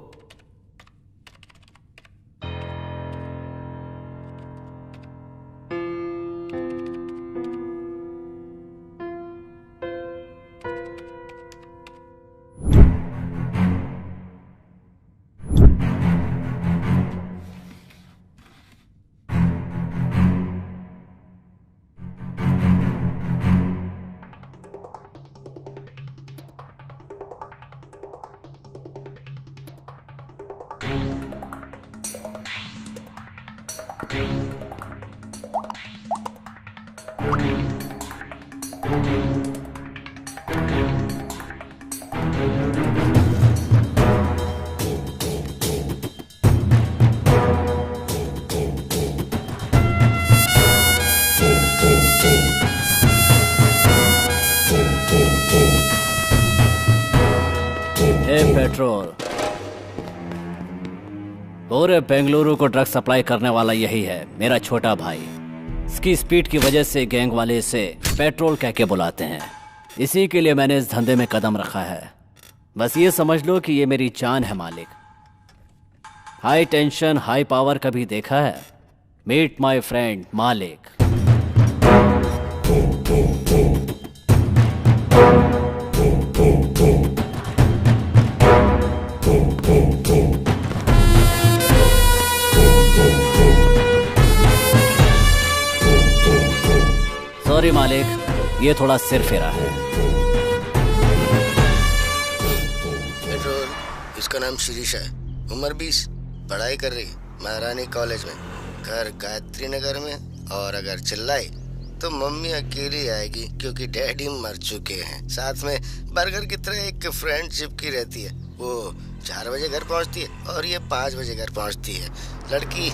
पेट्रोल, पूरे बेंगलुरु को ड्रग सप्लाई करने वाला यही है, मेरा छोटा भाई। इसकी स्पीड की वजह से गैंग वाले इसे पेट्रोल कह के बुलाते हैं। इसी के लिए मैंने इस धंधे में कदम रखा है। बस ये समझ लो कि ये मेरी जान है मालिक। हाई टेंशन हाई पावर कभी देखा है? मीट माय फ्रेंड मालिक। सॉरी मालिक, ये थोड़ा सिर फेरा है। पेट्रोल, इसका नाम शिरीषा है, उम्र 20, पढ़ाई कर रही महारानी कॉलेज में, घर गायत्री नगर में। और अगर चिल्लाई तो मम्मी अकेली आएगी क्योंकि डैडी मर चुके हैं। साथ में बर्गर की तरह एक फ्रेंड चिपकी रहती है। वो 4 बजे घर पहुंचती है और ये 5 बजे घर पहुंचती है। लड़की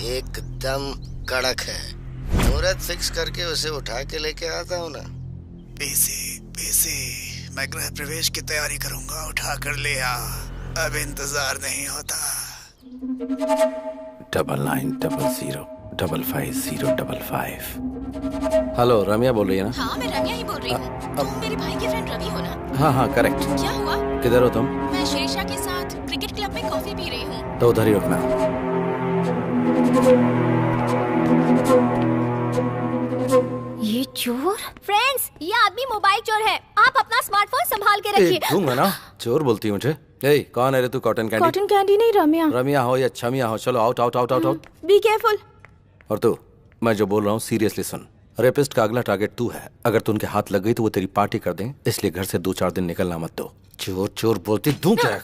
एकदम कड़क है। मुहूर्त फिक्स करके उसे उठा के लेके आता हूँ ना। पीसी, मैं गृह प्रवेश की तैयारी करूंगा, उठा कर ले आ, अब इंतजार नहीं होता। 9900550555। हेलो, रम्या बोल रही है ना? हाँ, मैं रम्या ही बोल रही हूँ। तुम मेरे भाई के फ्रेंड रवि हो ना? हाँ हाँ करेक्ट। क्या हुआ? किधर हो तुम? मैं शिरीषा के साथ क्रिकेट क्लब में कॉफी पी रही हूँ। तो उधर ही रुकना। ये चोर? फ्रेंड्स, ये आदमी मोबाइल चोर है। आप अपना स्मार्टफोन संभाल के रखिए। दूंगा ना। चोर बोलती है मुझे। ए, कौन है रे तू? Cotton candy? कॉटन कैंडी नहीं, रम्या। रम्या हो या छमिया हो, चलो out out out out out. Be careful. और तू, मैं जो बोल रहा हूँ सीरियसली सुन। रेपिस्ट का अगला टारगेट तू है। अगर तू उनके हाथ लग गई तो वो तेरी पार्टी कर दें, इसलिए घर से 2-4 दिन निकलना मत दो। चोर चोर बोलती दूं क्या?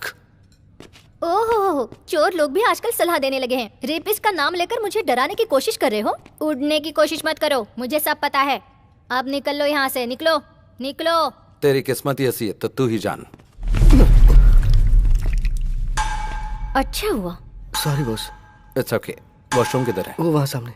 ओहो, चोर लोग भी आजकल सलाह देने लगे हैं। रेपिस्ट का नाम लेकर मुझे डराने की कोशिश कर रहे हो? उड़ने की कोशिश मत करो, मुझे सब पता है। अब निकल लो यहाँ से, निकलो निकलो। तेरी किस्मत ही ऐसी है तो तू ही जान। अच्छा हुआ। Sorry boss. It's okay. Washroom किधर है? वो वहाँ सामने।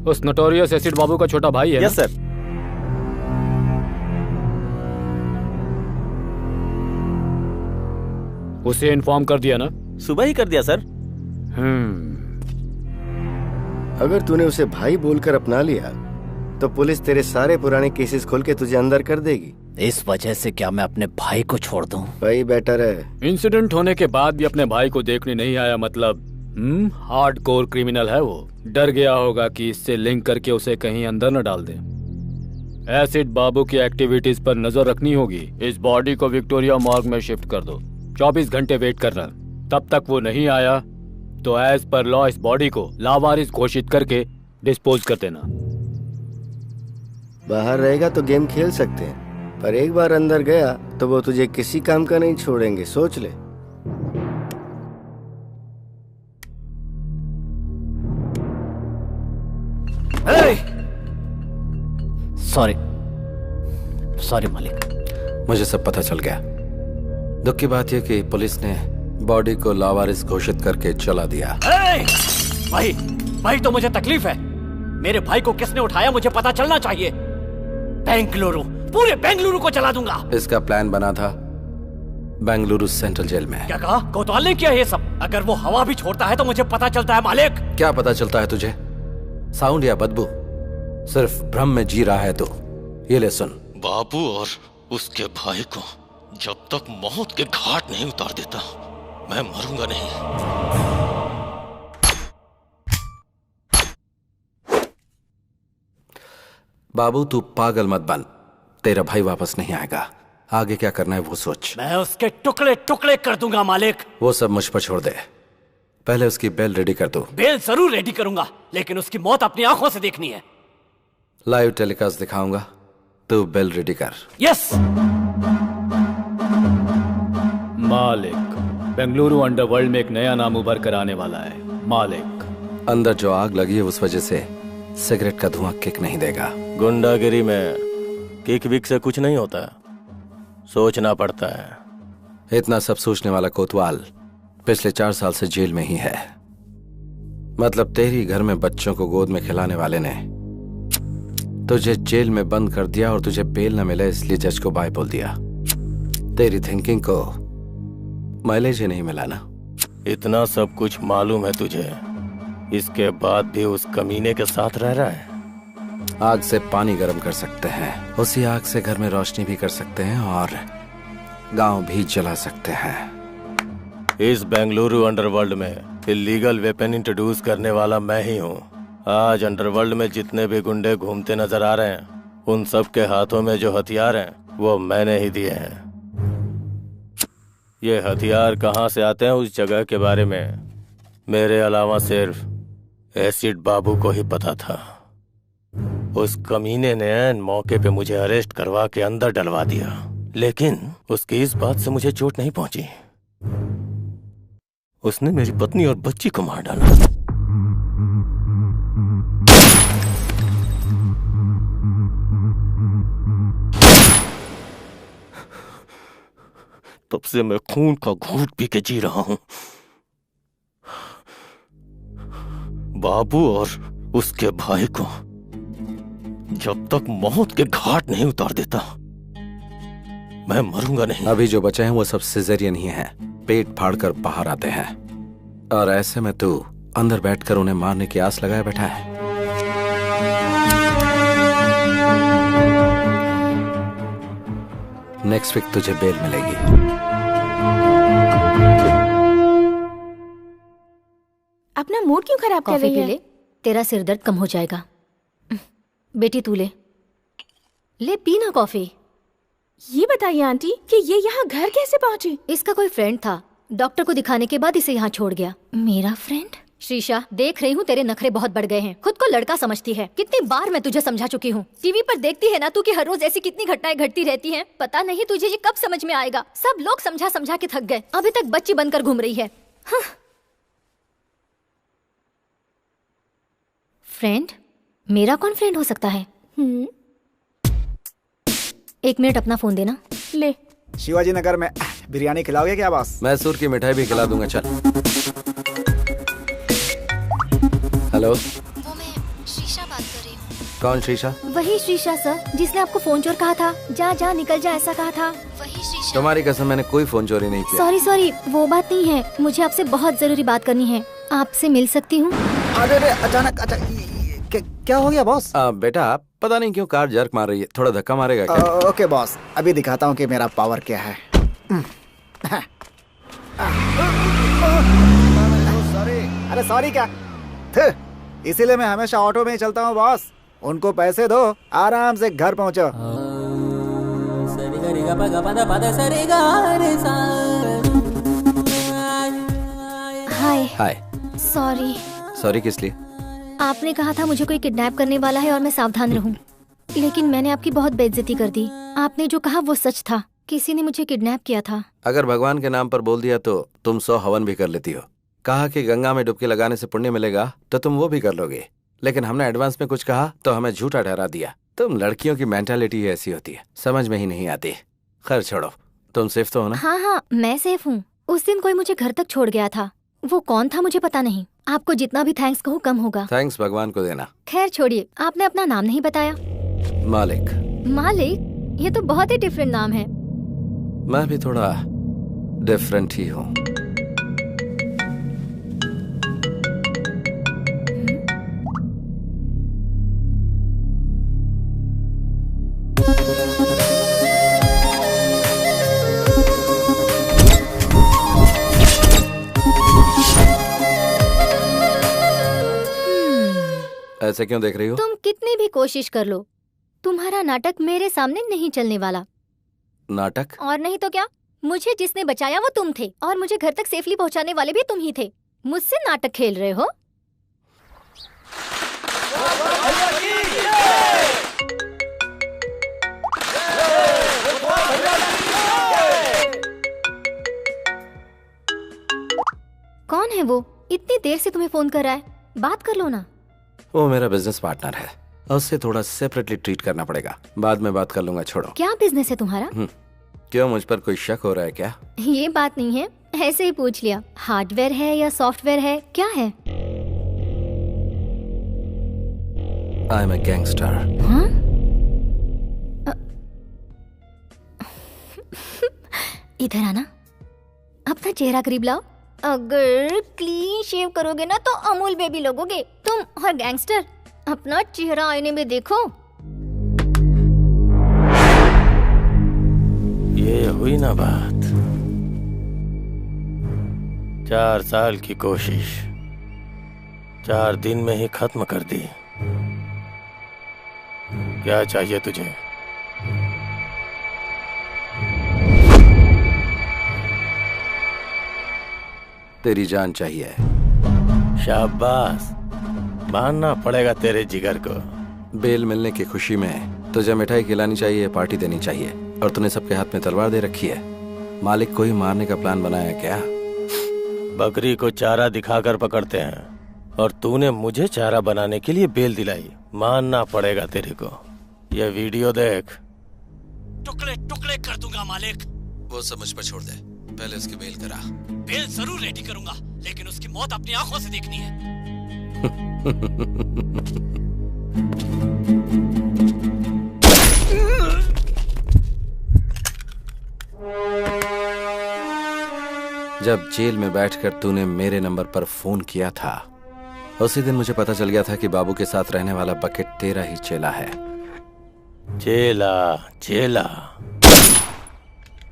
उस नोटोरियस एसिड बाबू का छोटा भाई है। Yes sir. उसे इन्फॉर्म कर दिया ना? सुबह ही कर दिया सर। अगर तूने उसे भाई बोलकर अपना लिया तो पुलिस तेरे सारे पुराने केसेस खोल के तुझे अंदर कर देगी। इस वजह से क्या मैं अपने भाई को छोड़ दूं? वही बेटर है। इंसिडेंट होने के बाद भी अपने भाई को देखने नहीं आया, मतलब हार्डकोर क्रिमिनल है वो। डर गया होगा कि इससे लिंक करके उसे कहीं अंदर न डाल दे। एसिड बाबू की एक्टिविटीज पर नजर रखनी होगी। इस बॉडी को विक्टोरिया मॉर्ग में शिफ्ट कर दो। 24 घंटे वेट करना। तब तक वो नहीं आया तो एज पर लॉ इस बॉडी को लावारिस घोषित करके डिस्पोज कर देना। बाहर रहेगा तो गेम खेल सकते हैं, पर एक बार अंदर गया तो वो तुझे किसी काम का नहीं छोड़ेंगे, सोच ले। सॉरी मालिक। मुझे सब पता चल गया। दुख की बात यह कि पुलिस ने बॉडी को लावारिस घोषित करके चला दिया। भाई तो मुझे तकलीफ है। मेरे भाई को किसने उठाया मुझे पता चलना चाहिए। बेंगलुरु, पूरे बेंगलुरु को जला दूंगा। इसका प्लान बना था बेंगलुरु सेंट्रल जेल में। क्या कहा? कोतवाल ने किया ये सब? अगर वो हवा भी छोड़ता है तो मुझे पता चलता है मालिक। क्या पता चलता है तुझे? साउंड या बदबू? सिर्फ भ्रम में जी रहा है तू। ये ले सुन। बाबू और उसके भाई को जब तक मौत के घाट नहीं उतार देता मैं मरूंगा नहीं। बाबू तू पागल मत बन। तेरा भाई वापस नहीं आएगा। आगे क्या करना है वो सोच। मैं उसके टुकड़े टुकड़े कर दूंगा मालिक। वो सब मुझ पर छोड़ दे। पहले उसकी बेल रेडी कर दो। बेल जरूर रेडी करूंगा, लेकिन उसकी मौत अपनी आंखों से देखनी है। लाइव टेलीकास्ट दिखाऊंगा, तू बेल रेडी कर। यस मालिक, बेंगलुरु अंडरवर्ल्ड में एक नया नाम उभर कर आने वाला है। मालिक, अंदर जो आग लगी है उस वजह से सिगरेट का धुआं किक नहीं देगा। गुंडागिरी में किक विक से कुछ नहीं होता, सोचना पड़ता है। इतना सब सोचने वाला कोतवाल पिछले 4 साल से जेल में ही है। मतलब तेरी घर में बच्चों को गोद में खिलाने वाले ने तुझे जेल में बंद कर दिया और तुझे बेल न मिले इसलिए जज को बाय बोल दिया। तेरी थिंकिंग को माइलेज ही नहीं मिला ना। इतना सब कुछ मालूम है तुझे, इसके बाद भी उस कमीने के साथ रह रहा है। आग से पानी गर्म कर सकते हैं, उसी आग से घर में रोशनी भी कर सकते हैं और गांव भी जला सकते हैं। इस बेंगलुरु अंडरवर्ल्ड में इलीगल वेपन इंट्रोड्यूस करने वाला मैं ही हूँ। आज अंडरवर्ल्ड में जितने भी गुंडे घूमते नजर आ रहे हैं, उन सब के हाथों में जो हथियार हैं वो मैंने ही दिए हैं। ये हथियार कहाँ से आते हैं उस जगह के बारे में मेरे अलावा सिर्फ एसिड बाबू को ही पता था। उस कमीने ने ऐन मौके पे मुझे अरेस्ट करवा के अंदर डलवा दिया, लेकिन उसकी इस बात से मुझे चोट नहीं पहुंची। उसने मेरी पत्नी और बच्ची को मार डाला। तब से मैं खून का घूंट पी के जी रहा हूं। बाबू और उसके भाई को जब तक मौत के घाट नहीं उतार देता मैं मरूंगा नहीं। अभी जो बचे हैं वो सब सिजेरियन ही हैं, पेट फाड़कर बाहर आते हैं। और ऐसे में तू अंदर बैठकर उन्हें मारने की आस लगाए बैठा है। नेक्स्ट वीक तुझे बेल मिलेगी। अपना मूड क्यों खराब कर रही है? तेरा सिर दर्द कम हो जाएगा। बेटी तू ले पी ना कॉफी। ये बताइए आंटी कि ये यहाँ घर कैसे पहुँची? इसका कोई फ्रेंड था, डॉक्टर को दिखाने के बाद इसे यहाँ छोड़ गया। मेरा फ्रेंड? शीशा, देख रही हूँ तेरे नखरे बहुत बढ़ गए हैं। खुद को लड़का समझती है। कितनी बार मैं तुझे समझा चुकी हूँ। टीवी पर देखती है ना तू कि हर रोज ऐसी कितनी घटनाएं घटती रहती हैं। पता नहीं तुझे ये कब समझ में आएगा। सब लोग समझा समझा के थक गए, अभी तक बच्ची बनकर घूम रही है। हाँ। फ्रेंड? मेरा कौन फ्रेंड हो सकता है? 1 मिनट अपना फोन देना। ले। शिवाजी नगर में बिरयानी खिलाओगे क्या बॉस? मैसूर की मिठाई भी खिला दूंगा। चल। हेलो, वो मैं शीशा बात कर रही हूँ। कौन शीशा? वही शीशा सर, जिसने आपको फोन चोर कहा था। जा जा निकल जा ऐसा कहा था। वही शीशा। तुम्हारी कसम, मैंने कोई फोन चोरी नहीं किया। सॉरी सॉरी, वो बात नहीं है। मुझे आपसे बहुत जरूरी बात करनी है। आपसे मिल सकती हूँ? अरे अचानक क्या हो गया बॉस? बेटा पता नहीं क्यों कार जर्क मार रही है, थोड़ा धक्का मारेगा क्या? ओके बॉस, अभी दिखाता हूँ कि मेरा पावर क्या है। अरे सॉरी क्या, इसीलिए मैं हमेशा ऑटो में ही चलता हूँ बॉस। उनको पैसे दो, आराम से घर पहुँचो। हाय। हाय। सॉरी। सॉरी किस लिए? आपने कहा था मुझे कोई किडनैप करने वाला है और मैं सावधान रहूं, लेकिन मैंने आपकी बहुत बेइज्जती कर दी। आपने जो कहा वो सच था, किसी ने मुझे किडनैप किया था। अगर भगवान के नाम पर बोल दिया तो तुम 100 हवन भी कर लेती हो। कहा कि गंगा में डुबकी लगाने से पुण्य मिलेगा तो तुम वो भी कर लोगे, लेकिन हमने एडवांस में कुछ कहा तो हमें झूठा ठहरा दिया। तुम लड़कियों की मेंटालिटी ऐसी होती है, समझ में ही नहीं आती। खैर छोड़ो, तुम सेफ तो हो ना? हाँ हाँ मैं सेफ हूँ। उस दिन कोई मुझे घर तक छोड़ गया था, वो कौन था मुझे पता नहीं। आपको जितना भी थैंक्स कहूँ कम होगा। थैंक्स भगवान को देना। खैर छोड़िए, आपने अपना नाम नहीं बताया। मालिक। मालिक? ये तो बहुत ही डिफरेंट नाम है। मैं भी थोड़ा डिफरेंट ही हूँ। ऐसे क्यों देख रही हो? तुम कितनी भी कोशिश कर लो, तुम्हारा नाटक मेरे सामने नहीं चलने वाला। नाटक? और नहीं तो क्या, मुझे जिसने बचाया वो तुम थे और मुझे घर तक सेफली पहुंचाने वाले भी तुम ही थे। मुझसे नाटक खेल रहे हो? कौन है वो? इतनी देर से तुम्हें फोन कर रहा है, बात कर लो ना। वो मेरा बिजनेस पार्टनर है, उससे थोड़ा सेपरेटली ट्रीट करना पड़ेगा। बाद में बात कर लूंगा, छोड़ो। क्या बिजनेस है तुम्हारा? क्यों, मुझ पर कोई शक हो रहा है क्या? ये बात नहीं है, ऐसे ही पूछ लिया। हार्डवेयर है या सॉफ्टवेयर है, क्या है? I am a gangster. हाँ? इधर आना, अपना चेहरा करीब लाओ। अगर क्लीन शेव करोगे ना तो अमूल बेबी लगोगे तुम। और गैंगस्टर, अपना चेहरा आईने में देखो। ये हुई ना बात। 4 साल की कोशिश 4 दिन में ही खत्म कर दी। क्या चाहिए तुझे? तेरी जान चाहिए। शाबाश, मानना पड़ेगा तेरे जिगर को। बेल मिलने की खुशी में तुझे मिठाई खिलानी चाहिए, पार्टी देनी चाहिए, और तूने सबके हाथ में तलवार दे रखी है। मालिक को ही मारने का प्लान बनाया क्या? बकरी को चारा दिखाकर पकड़ते हैं और तूने मुझे चारा बनाने के लिए बेल दिलाई। मानना पड़ेगा तेरे को। ये वीडियो देख। टुकड़े टुकड़े कर दूंगा मालिक। वो सब मुझ पर छोड़ दे, पहले उसकी बेल करा। बेल जरूर रेडी करूंगा, लेकिन उसकी मौत अपनी आंखों से देखनी है। जब जेल में बैठकर तूने मेरे नंबर पर फोन किया था, उसी दिन मुझे पता चल गया था कि बाबू के साथ रहने वाला बकेट तेरा ही चेला है। चेला चेला,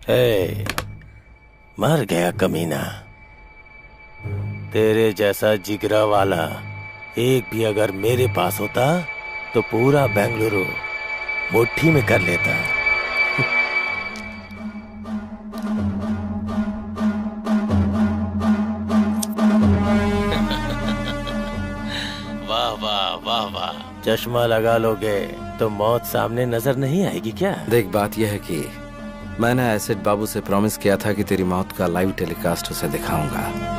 हे, मर गया कमीना। तेरे जैसा जिगरा वाला एक भी अगर मेरे पास होता तो पूरा बेंगलुरु मुट्ठी में कर लेता। वाह वाह वाह वाह, चश्मा लगा लोगे तो मौत सामने नजर नहीं आएगी क्या? देख, बात यह है कि मैंने एसिड बाबू से प्रॉमिस किया था कि तेरी मौत का लाइव टेलीकास्ट उसे दिखाऊंगा।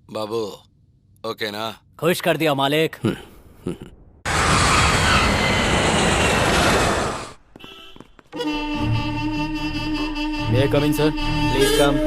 बाबू ओके ना? खुश कर दिया मालिक। May I come in, sir? Please come.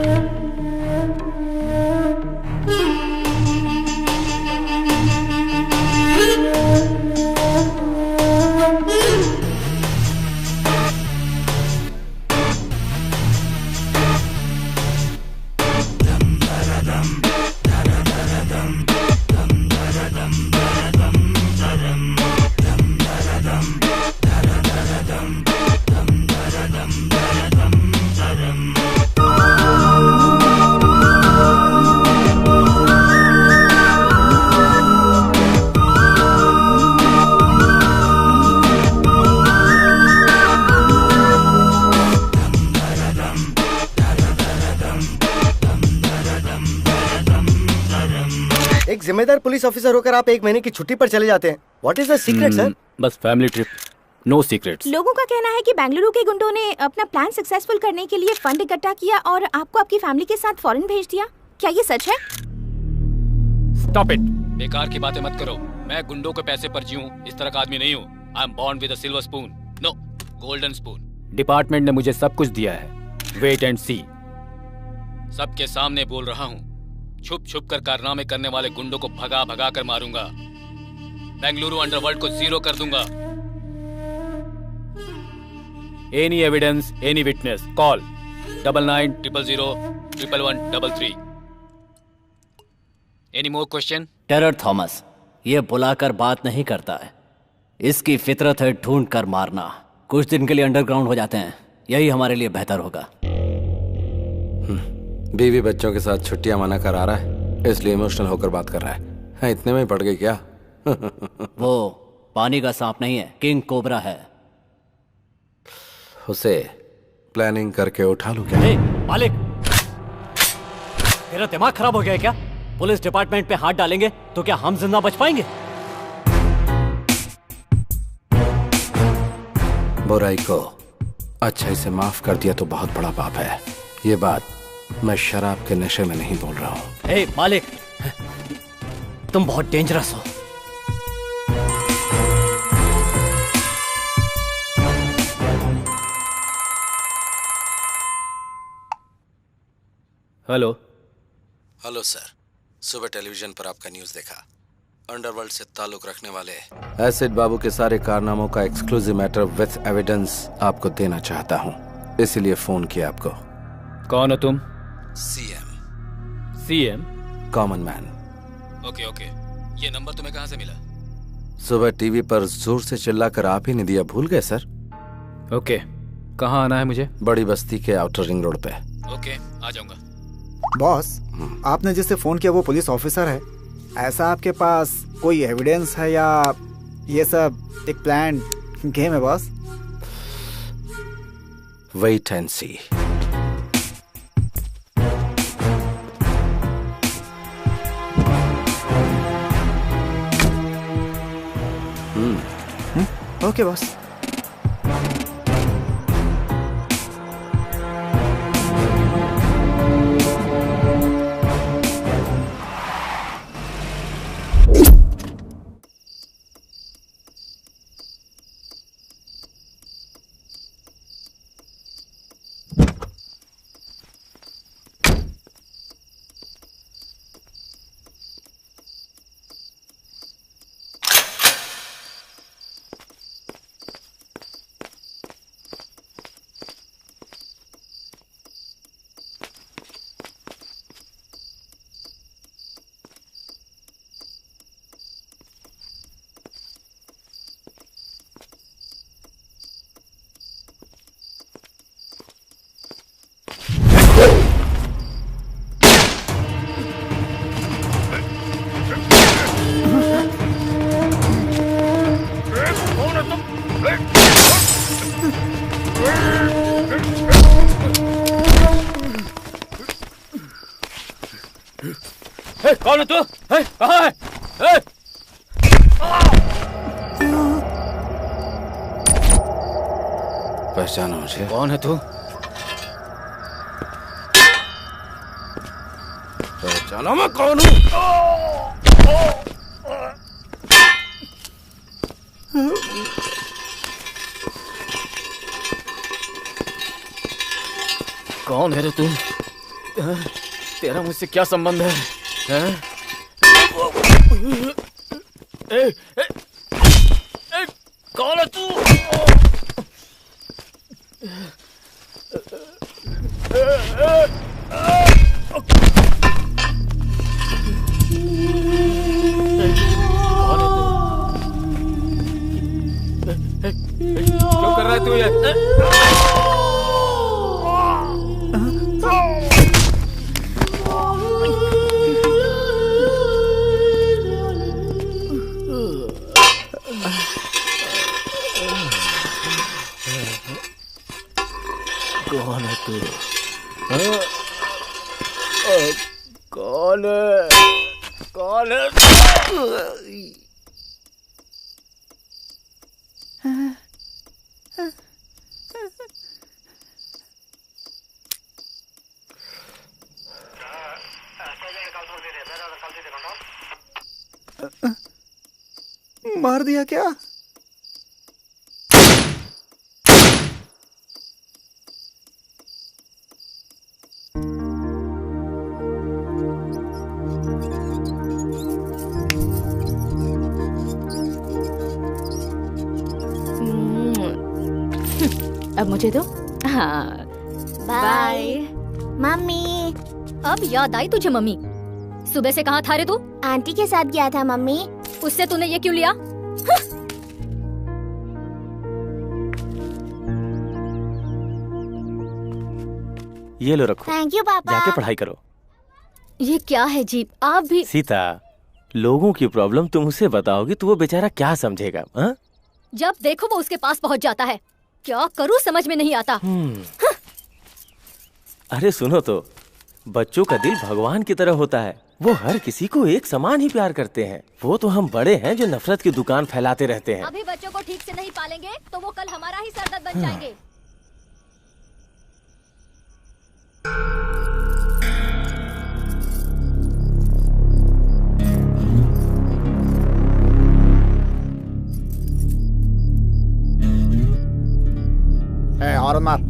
एक जिम्मेदार पुलिस ऑफिसर होकर आप 1 महीने की छुट्टी पर चले जाते हैं। What is the secret sir? बस फैमिली ट्रिप, नो सीक्रेट्स। लोगों का कहना है कि बेंगलुरु के गुंडों ने अपना प्लान सक्सेसफुल करने के लिए फंड इकट्ठा किया और आपको आपकी फैमिली के साथ फॉरेन भेज दिया। क्या ये सच है? स्टॉप इट, बेकार की बातें मत करो। मैं गुंडों के पैसे पर जीऊं इस तरह का आदमी नहीं हूँ। I am born with a silver spoon, no golden spoon. Department ने मुझे सब कुछ दिया है, वेट एंड सी। सबके सामने बोल रहा हूँ, छुप छुप कर कारनामे करने वाले गुंडों को भगा भगा कर मारूंगा। बेंगलुरु अंडरवर्ल्ड को जीरो कर दूंगा। Any evidence, any witness, call 9900011133। Any more question? Terror Thomas ये बुलाकर बात नहीं करता है, इसकी फितरत है ढूंढ कर मारना। कुछ दिन के लिए अंडरग्राउंड हो जाते हैं, यही हमारे लिए बेहतर होगा। बीवी बच्चों के साथ छुट्टियां मना करा रहा है, इसलिए इमोशनल होकर बात कर रहा है। इतने में ही पड़ गई क्या? वो पानी का सांप नहीं है, किंग कोबरा है। उसे प्लानिंग करके उठा लूं क्या? मालिक, तेरा दिमाग खराब हो गया है क्या? पुलिस डिपार्टमेंट पे हाथ डालेंगे तो क्या हम जिंदा बच पाएंगे? बुराई को अच्छाई से माफ कर दिया तो बहुत बड़ा पाप है। ये बात मैं शराब के नशे में नहीं बोल रहा हूँ। हे मालिक, तुम बहुत डेंजरस हो। हेलो। हेलो सर, सुबह टेलीविजन पर आपका न्यूज़ देखा। अंडरवर्ल्ड से ताल्लुक रखने वाले एसिड बाबू के सारे कारनामों का एक्सक्लूसिव मैटर विथ एविडेंस आपको देना चाहता हूँ, इसीलिए फोन किया आपको। कौन हो तुम? CM. CM? Common man. Okay okay, ये नंबर तुम्हें कहाँ से मिला? सुबह टीवी पर जोर से चिल्लाकर आप ही ने दिया, भूल गए सर? ओके, कहाँ आना है मुझे? बड़ी बस्ती के आउटर रिंग रोड पे। ओके, आ जाऊंगा। बॉस, आपने जिससे फोन किया वो पुलिस ऑफिसर है। ऐसा आपके पास कोई एविडेंस है या ये सब एक प्लान गेम है boss? Wait and see. Okay boss. कौन है तू? कहाँ है? पहचाना मुझे? कौन है तू? पहचाना मैं कौन हूँ? कौन है रे तू? तेरा मुझसे क्या संबंध है? हैं? कौन है तू? क्यों कर रहा है तू ये? कौन है तू? कौन है? कौन है? मार दिया क्या? अब मुझे दो। हाँ बाय मम्मी। अब याद आई तुझे मम्मी? सुबह से कहाँ था रे तू? आंटी के साथ गया था मम्मी। उससे तूने ये क्यों लिया? ये लो रखो। थैंक यू पापा। जाके पढ़ाई करो। ये क्या है जीप? आप भी। सीता, लोगों की प्रॉब्लम तुम उसे बताओगी तो वो बेचारा क्या समझेगा? हा? जब देखो वो उसके पास पहुंच जाता है। क्या करूं समझ में नहीं आता। अरे सुनो तो, बच्चों का दिल भगवान की तरह होता है। वो हर किसी को एक समान ही प्यार करते हैं। वो तो हम बड़े हैं जो नफरत की दुकान फैलाते रहते हैं। अभी बच्चों को ठीक से नहीं पालेंगे तो वो कल हमारा ही सरदर्द बन जाएंगे। और मार।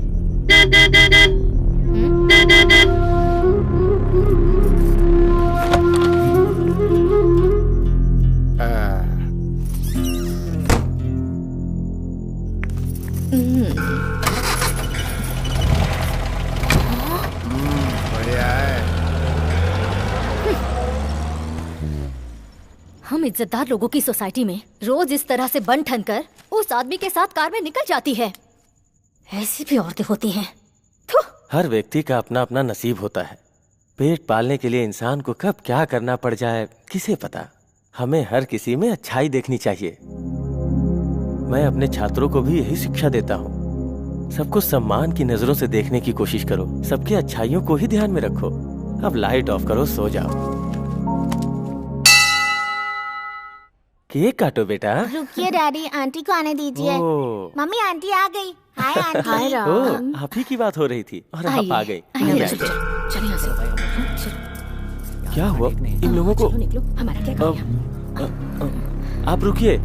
हम इज्जतदार लोगों की सोसाइटी में रोज इस तरह से बन ठन कर उस आदमी के साथ कार में निकल जाती है। ऐसी भी औरतें होती हैं। हर व्यक्ति का अपना अपना नसीब होता है। पेट पालने के लिए इंसान को कब क्या करना पड़ जाए किसे पता। हमें हर किसी में अच्छाई देखनी चाहिए। मैं अपने छात्रों को भी यही शिक्षा देता हूँ। सबको सम्मान की नजरों से देखने की कोशिश करो। सबकी अच्छाइयों को ही ध्यान में रखो। अब लाइट ऑफ करो, सो जाओ। केक काटो बेटा। रुकिए डैडी, आंटी को आने दीजिए। मम्मी आंटी आ गई। Hi aunty. हाय राम। आप ही की बात हो रही थी और आप आ गई। क्या हुआ इन लोगों को? हमारा क्या? आप रुकिए,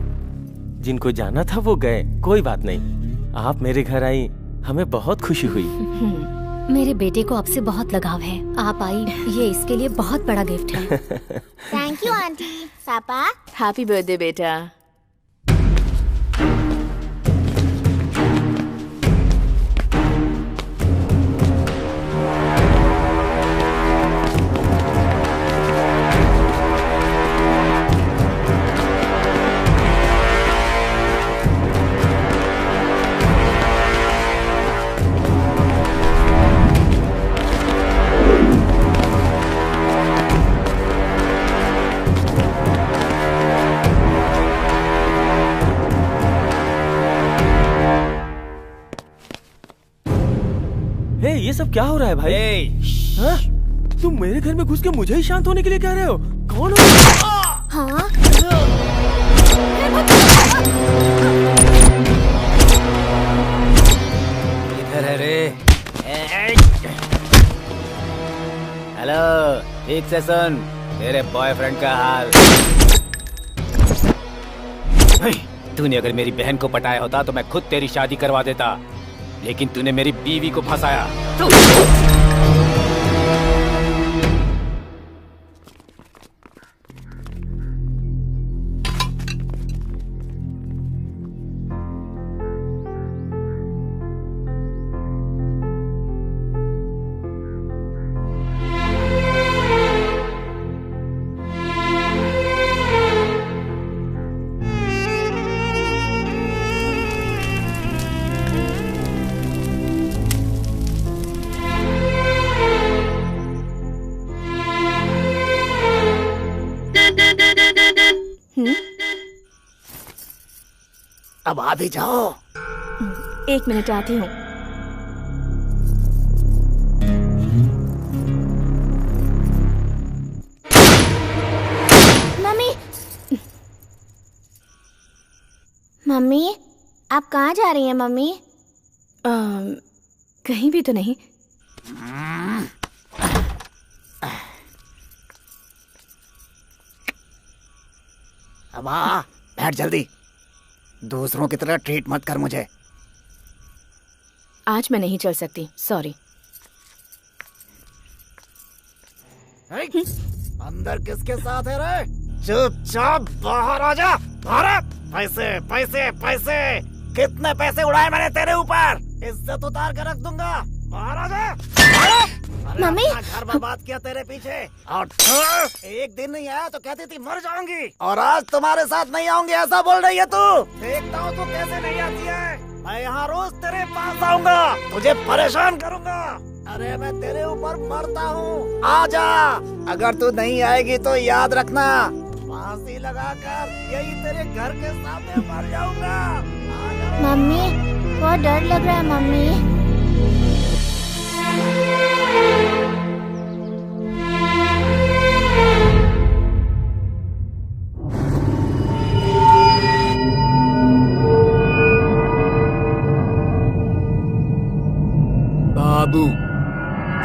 जिनको जाना था वो गए, कोई बात नहीं। आप मेरे घर आई, हमें बहुत खुशी हुई। मेरे बेटे को आपसे बहुत लगाव है। आप आई, ये इसके लिए बहुत बड़ा गिफ्ट है। Thank you aunty. पापा हैप्पी बर्थडे बेटा। ये सब क्या हो रहा है भाई? हाँ? तुम मेरे घर में घुस के मुझे ही शांत होने के लिए कह रहे हो? कौन हो? हाँ? ठीक से सुन, तेरे बॉयफ्रेंड का हाल। तूने अगर मेरी बहन को पटाया होता तो मैं खुद तेरी शादी करवा देता, लेकिन तूने मेरी बीवी को फंसाया। अब आ भी जाओ। 1 मिनट आती हूँ। मम्मी, मम्मी, आप कहाँ जा रही हैं मम्मी? कहीं भी तो नहीं। अब आ, बैठ जल्दी। दूसरों की तरह ट्रीट मत कर मुझे। आज मैं नहीं चल सकती, सॉरी। अंदर किसके साथ है रे? चुपचाप बाहर आ जा। अरे पैसे पैसे पैसे, कितने पैसे उड़ाए मैंने तेरे ऊपर, इज्जत उतार कर रख दूंगा। बाहर आ जा। मम्मी, घर बर्बाद किया तेरे पीछे, और एक दिन नहीं आया तो कहती थी मर जाऊंगी, और आज तुम्हारे साथ नहीं आऊंगी ऐसा बोल रही है तू। देखता हूँ तू कैसे नहीं आती है। मैं यहाँ रोज तेरे पास आऊंगा, तुझे परेशान करूंगा। अरे मैं तेरे ऊपर मरता हूँ, आजा। अगर तू नहीं आएगी तो याद रखना, फांसी लगाकर यही तेरे घर के सामने मर जाऊंगा। मम्मी, बहुत डर लग रहा है मम्मी। बाबू,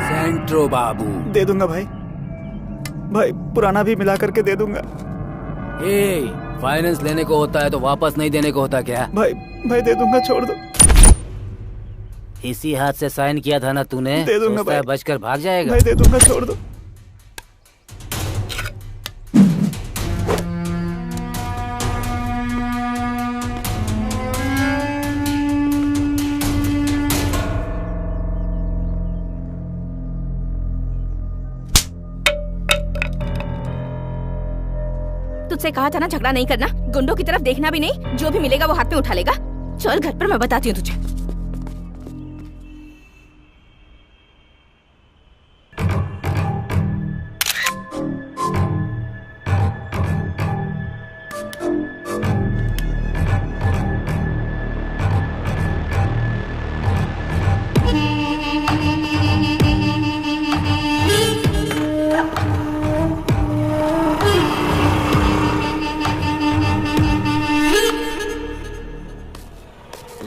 सेंट्रो बाबू। दे दूंगा भाई, भाई पुराना भी मिला करके दे दूंगा। फाइनेंस लेने को होता है तो वापस नहीं देने को होता क्या? भाई भाई दे दूंगा, छोड़ दो। इसी हाथ से साइन किया था ना तूने? दे दूंगा भाई। बचकर भाग जाएगा। भाई दे दूंगा, छोड़ दो। तुझसे कहा था ना झगड़ा नहीं करना, गुंडों की तरफ देखना भी नहीं, जो भी मिलेगा वो हाथ में उठा लेगा। चल घर पर, मैं बताती हूँ तुझे।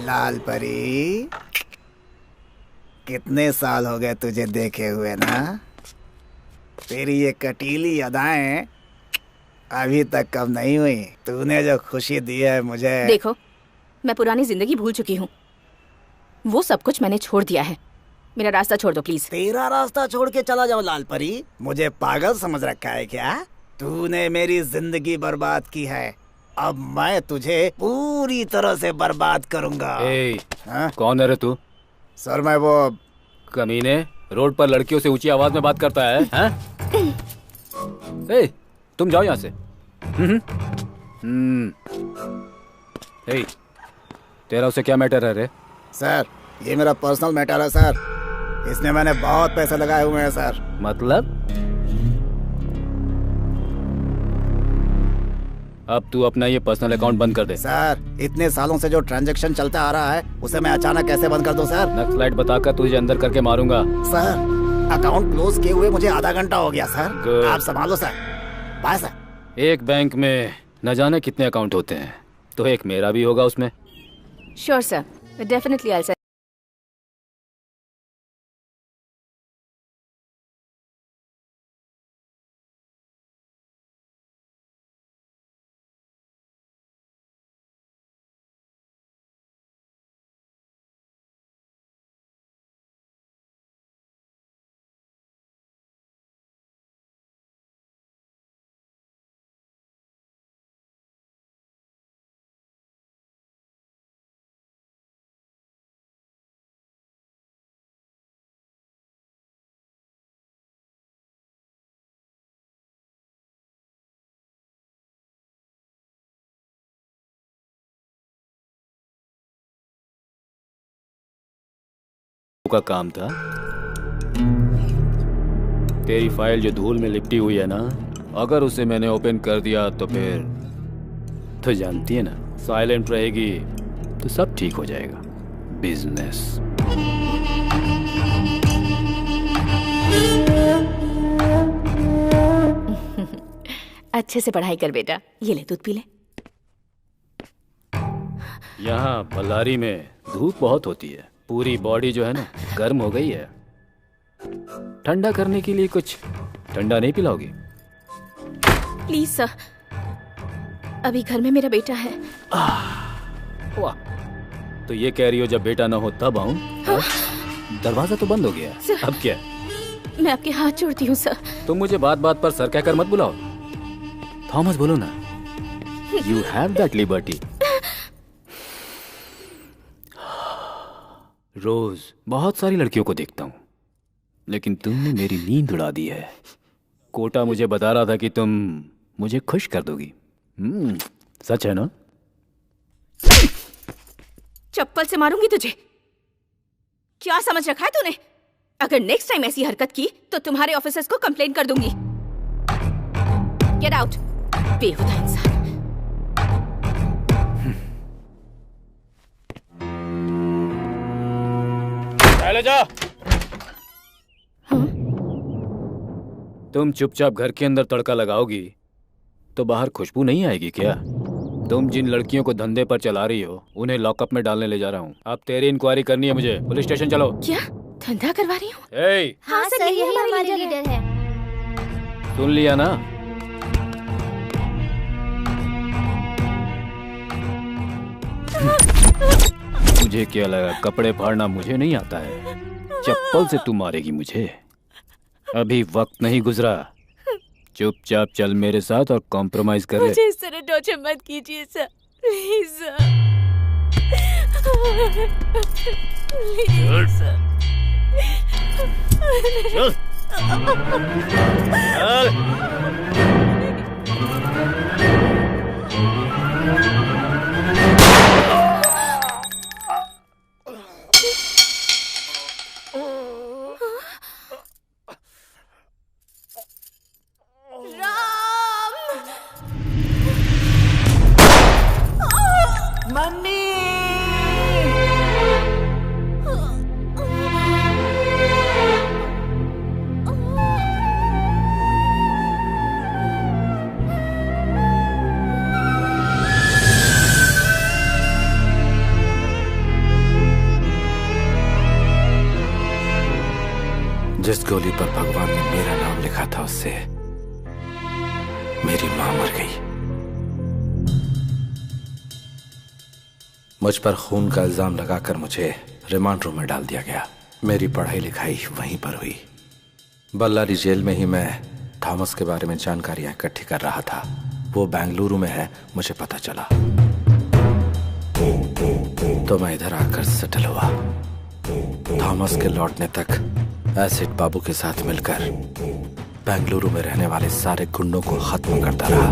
लाल परी, कितने साल हो गए तुझे देखे हुए ना। तेरी ये कटीली अदाएं अभी तक कम नहीं हुई। तूने जो खुशी दी है मुझे। देखो, मैं पुरानी जिंदगी भूल चुकी हूँ, वो सब कुछ मैंने छोड़ दिया है। मेरा रास्ता छोड़ दो प्लीज। तेरा रास्ता छोड़ के चला जाऊं लाल परी? मुझे पागल समझ रखा है क्या? तूने मेरी जिंदगी बर्बाद की है, अब मैं तुझे पूरी तरह से बर्बाद करूंगा। कौन है रे तू? सर मैं वो कमीने, रोड पर लड़कियों से ऊंची आवाज में बात करता है, हैं? तुम जाओ यहाँ से। तेरा उसे क्या मैटर है रे? सर ये मेरा पर्सनल मैटर है सर, इसमें मैंने बहुत पैसे लगाए हुए हैं सर। मतलब? अब तू अपना ये पर्सनल अकाउंट बंद कर दे। सर इतने सालों से जो ट्रांजैक्शन चलता आ रहा है उसे मैं अचानक कैसे बंद कर दूं सर? नक्सलाइट बताकर तुझे अंदर करके मारूंगा। सर अकाउंट क्लोज किए हुए मुझे आधा घंटा हो गया सर, आप संभालो सर। Bye sir. एक बैंक में न जाने कितने अकाउंट होते हैं, तो एक मेरा भी होगा उसमें। श्योर सर, डेफिनेटली आई का काम था। तेरी फाइल जो धूल में लिपटी हुई है ना, अगर उसे मैंने ओपन कर दिया तो फिर तो जानती है ना, साइलेंट रहेगी तो सब ठीक हो जाएगा। बिजनेस। अच्छे से पढ़ाई कर बेटा। ये ले, दूध पी ले। यहाँ बल्लारी में धूप बहुत होती है, पूरी बॉडी जो है ना गर्म हो गई है। ठंडा करने के लिए कुछ ठंडा नहीं पिलाओगी? प्लीज सर, अभी घर में मेरा बेटा है। वाह, तो ये कह रही हो जब बेटा ना हो तब आऊं? दरवाजा तो बंद हो गया, अब क्या? मैं आपके हाथ जोड़ती हूँ सर। तुम मुझे बात बात पर सर कहकर मत बुलाओ। थॉमस बोलो ना। You have that liberty. रोज बहुत सारी लड़कियों को देखता हूँ, लेकिन तुमने मेरी नींद उड़ा दी है। कोटा मुझे बता रहा था कि तुम मुझे खुश कर दोगी। सच है ना? चप्पल से मारूंगी तुझे। क्या समझ रखा है तूने? अगर नेक्स्ट टाइम ऐसी हरकत की तो तुम्हारे ऑफिसर्स को कंप्लेंट कर दूंगी। गेट आउट, बेहुदा इंसान। चले जा। तुम चुपचाप घर के अंदर तड़का लगाओगी तो बाहर खुशबू नहीं आएगी क्या? तुम जिन लड़कियों को धंधे पर चला रही हो उन्हें लॉकअप में डालने ले जा रहा हूँ। अब तेरी इंक्वायरी करनी है मुझे। पुलिस स्टेशन चलो। क्या धंधा करवा रही हूँ? हाँ सर, यही हमारे लीडर है। सुन लिया ना? मुझे क्या लगा कपड़े फाड़ना मुझे नहीं आता है? चप्पल से तू मारेगी मुझे? अभी वक्त नहीं गुजरा। चुपचाप चल मेरे साथ और कॉम्प्रोमाइज कर ले। मुझे इस तरह टॉर्चर मत कीजिए sir, please sir. Please sir. चल। जिस गोली पर भगवान ने मेरा नाम लिखा था उससे मेरी मां मर गई। मुझ पर खून का इल्जाम लगाकर मुझे रिमांड रूम में डाल दिया गया। मेरी पढ़ाई लिखाई वहीं पर हुई। बल्लारी जेल में ही मैं थॉमस के बारे में जानकारियां इकट्ठी कर रहा था। वो बेंगलुरु में है, मुझे पता चला तो मैं इधर आकर सेटल हुआ। थॉमस के लौटने तक एसिड बाबू के साथ मिलकर बेंगलुरु में रहने वाले सारे गुंडों को खत्म करता रहा।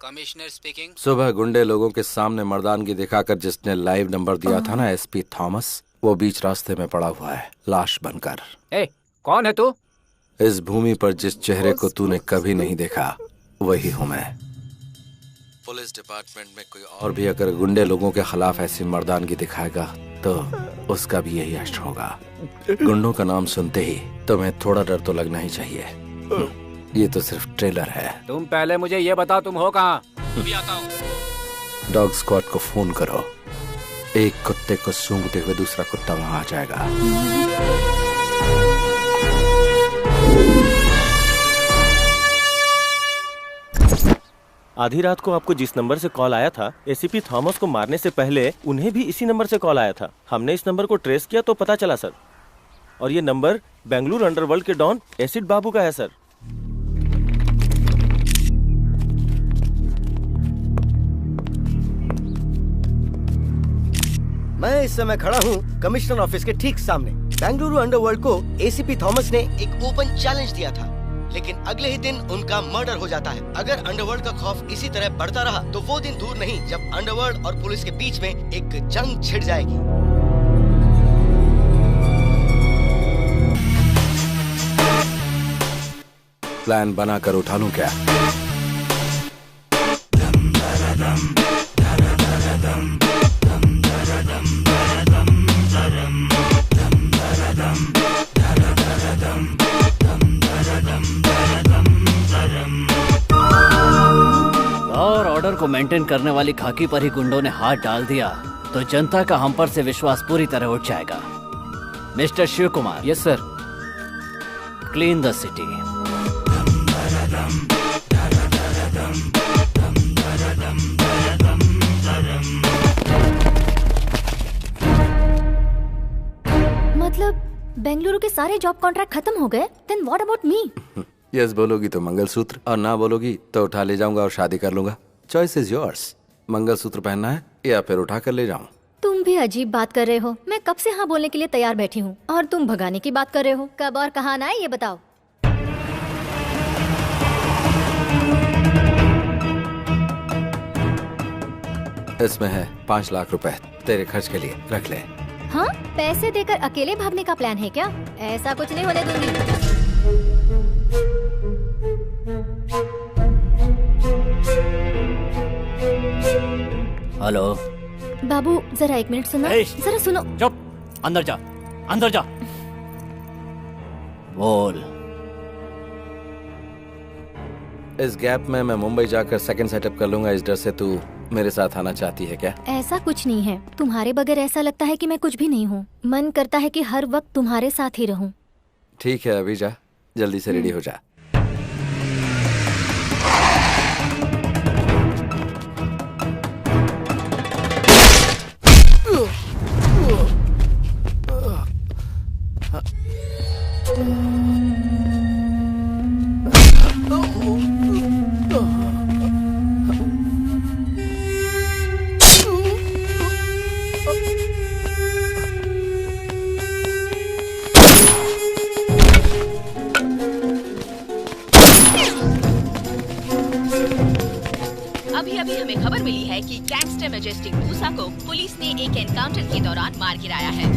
Commissioner speaking. सुबह गुंडे लोगों के सामने मर्दानगी दिखाकर जिसने लाइव नंबर दिया था ना एसपी थॉमस, वो बीच रास्ते में पड़ा हुआ है लाश बनकर। कौन है तू? इस भूमि पर जिस चेहरे को तूने कभी नहीं देखा वही हूँ मैं। पुलिस डिपार्टमेंट में कोई और भी अगर गुंडे लोगों के खिलाफ ऐसी मर्दानगी दिखाएगा तो उसका भी यही अष्ट होगा। गुंडों का नाम सुनते ही तुम्हें थोड़ा डर तो लगना ही चाहिए। ये तो सिर्फ ट्रेलर है। तुम पहले मुझे ये बताओ तुम हो कहाँ? अभी आता हूँ। डॉग स्क्वाड को फोन करो। एक कुत्ते को सूंघते हुए दूसरा कुत्ता वहां आ जाएगा। आधी रात को आपको जिस नंबर से कॉल आया था, एसीपी थॉमस को मारने से पहले उन्हें भी इसी नंबर से कॉल आया था। हमने इस नंबर को ट्रेस किया तो पता चला सर, और ये नंबर बेंगलुरु अंडरवर्ल्ड के डॉन एसिड बाबू का है सर। मैं इस समय खड़ा हूँ कमिश्नर ऑफिस के ठीक सामने। बेंगलुरु अंडरवर्ल्ड को एसीपी थॉमस ने एक ओपन चैलेंज दिया था, लेकिन अगले ही दिन उनका मर्डर हो जाता है। अगर अंडरवर्ल्ड का खौफ इसी तरह बढ़ता रहा तो वो दिन दूर नहीं जब अंडरवर्ल्ड और पुलिस के बीच में एक जंग छिड़ जाएगी। प्लान बनाकर उठा लूं क्या? और ऑर्डर को मेंटेन करने वाली खाकी पर ही गुंडों ने हाथ डाल दिया तो जनता का हम पर से विश्वास पूरी तरह उठ जाएगा। Mister Shiv Kumar. Yes sir. Clean the city. मतलब बेंगलुरु के सारे जॉब कॉन्ट्रैक्ट खत्म हो गए? Then what about me? Yes बोलोगी तो मंगलसूत्र, और ना बोलोगी तो उठा ले जाऊंगा और शादी कर लूंगा। Choice is yours. मंगलसूत्र पहनना है या फिर उठा कर ले जाऊं? तुम भी अजीब बात कर रहे हो। मैं कब से हाँ बोलने के लिए तैयार बैठी हूँ और तुम भगाने की बात कर रहे हो। कब और कहाँ आना है ये बताओ। इसमें है 5 लाख रुपए तेरे खर्च के लिए, रख ले। हाँ, पैसे देकर अकेले भागने का प्लान है क्या? ऐसा कुछ नहीं होने दूंगी। हेलो बाबू, जरा 1 मिनट सुनो। जरा सुनो। चुप, अंदर जा, अंदर जा। बोल। इस गैप में मैं मुंबई जाकर सेकंड सेटअप कर लूंगा। इस डर से तू मेरे साथ आना चाहती है क्या? ऐसा कुछ नहीं है। तुम्हारे बगैर ऐसा लगता है कि मैं कुछ भी नहीं हूँ। मन करता है कि हर वक्त तुम्हारे साथ ही रहूँ। ठीक है, अभी जा, जल्दी से रेडी हो जा। अभी हमें खबर मिली है कि गैंगस्टर मैजेस्टिक मूसा को पुलिस ने एक एनकाउंटर के दौरान मार गिराया है।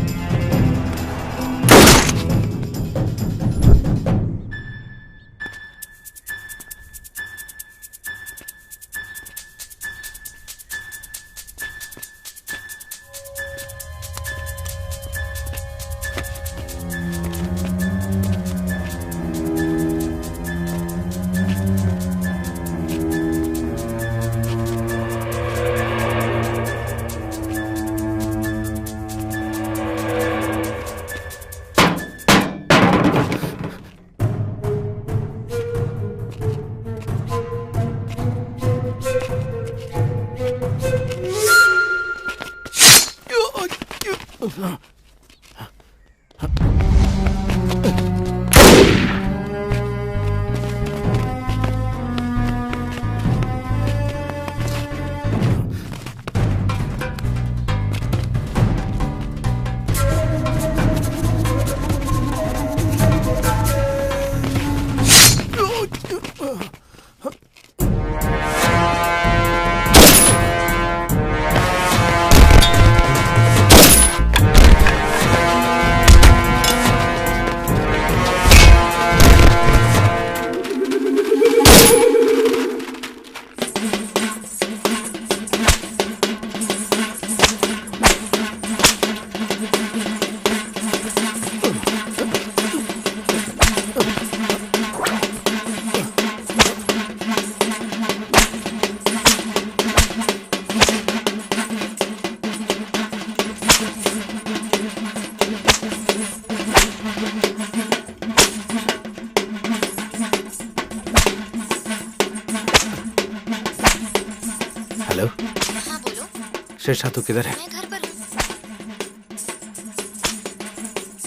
शेषा तू किधर है? मैं घर पर हूँ।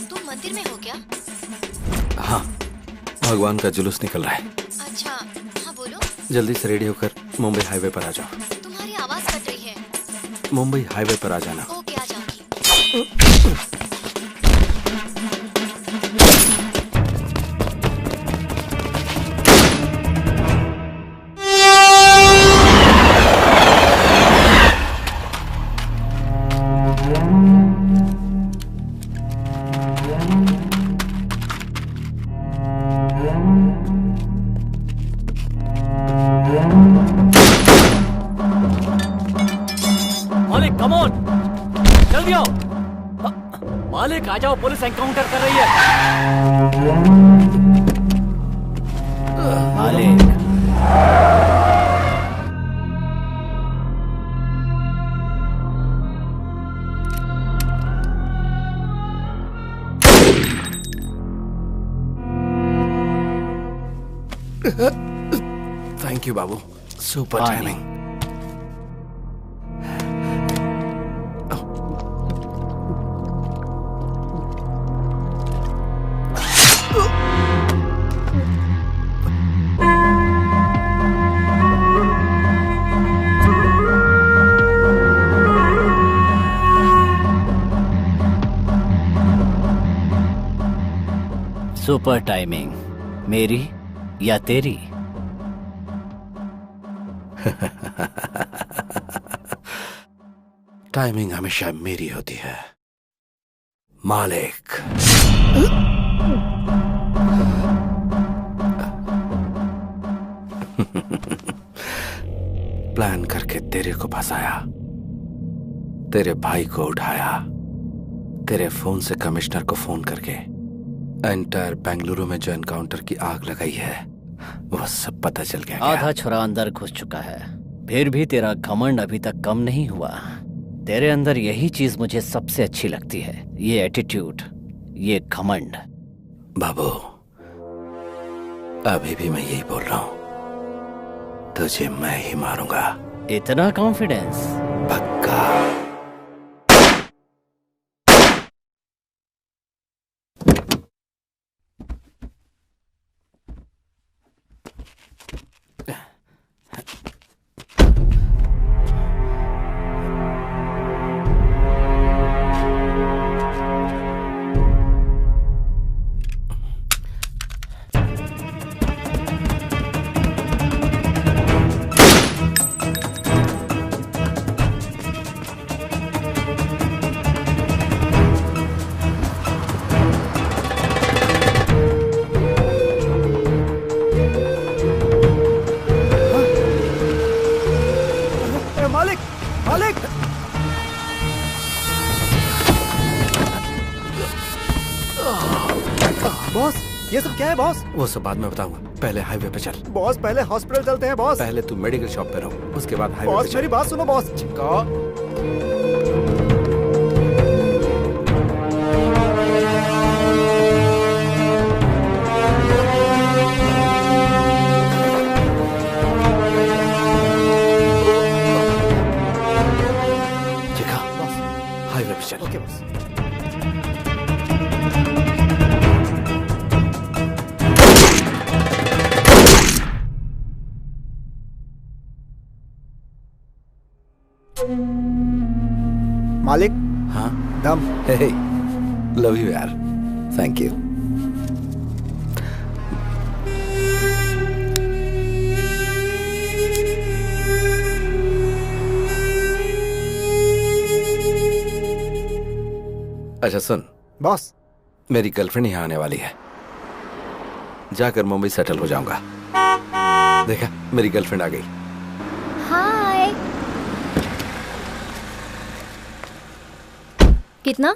तुम मंदिर में हो क्या? हाँ, भगवान का जुलूस निकल रहा है। अच्छा, हाँ बोलो। जल्दी से रेडी होकर मुंबई हाईवे पर आ जाओ। तुम्हारी आवाज कट रही है। मुंबई हाईवे पर आ जाना। ओके, आ जाऊंगी। मालिक कम ऑन, जल्दी आओ। मालिक आ जाओ, पुलिस एनकाउंटर कर रही है। मालिक thank you Babu, super timing. Super timing, मेरी या तेरी? टाइमिंग हमेशा मेरी होती है मालिक। प्लान करके तेरे को फंसाया, तेरे भाई को उठाया, तेरे फोन से कमिश्नर को फोन करके एंटायर बेंगलुरु में जो एनकाउंटर की आग लगाई है वो सब पता चल गया। आधा छुरा अंदर घुस चुका है, फिर भी तेरा घमंड अभी तक कम नहीं हुआ। तेरे अंदर यही चीज मुझे सबसे अच्छी लगती है, ये एटीट्यूड, ये घमंड। बाबू अभी भी मैं यही बोल रहा हूं, तुझे मैं ही मारूंगा। इतना कॉन्फिडेंस? पक्का। बॉस ये सब क्या है बॉस? वो सब बाद में बताऊंगा, पहले हाईवे पे चल। बॉस पहले हॉस्पिटल चलते हैं बॉस। पहले तू मेडिकल शॉप पे रहो, उसके बाद हाईवे पे बॉस चल। मेरी बात सुनो बॉस। हाईवे पे चल। Okay boss. मालिक। हाँ दम। हे लव यू यार, थैंक यू। अच्छा सुन बॉस, मेरी गर्लफ्रेंड यहाँ आने वाली है, जाकर मुंबई सेटल हो जाऊंगा। देखा मेरी गर्लफ्रेंड आ गई। हाय। कितना?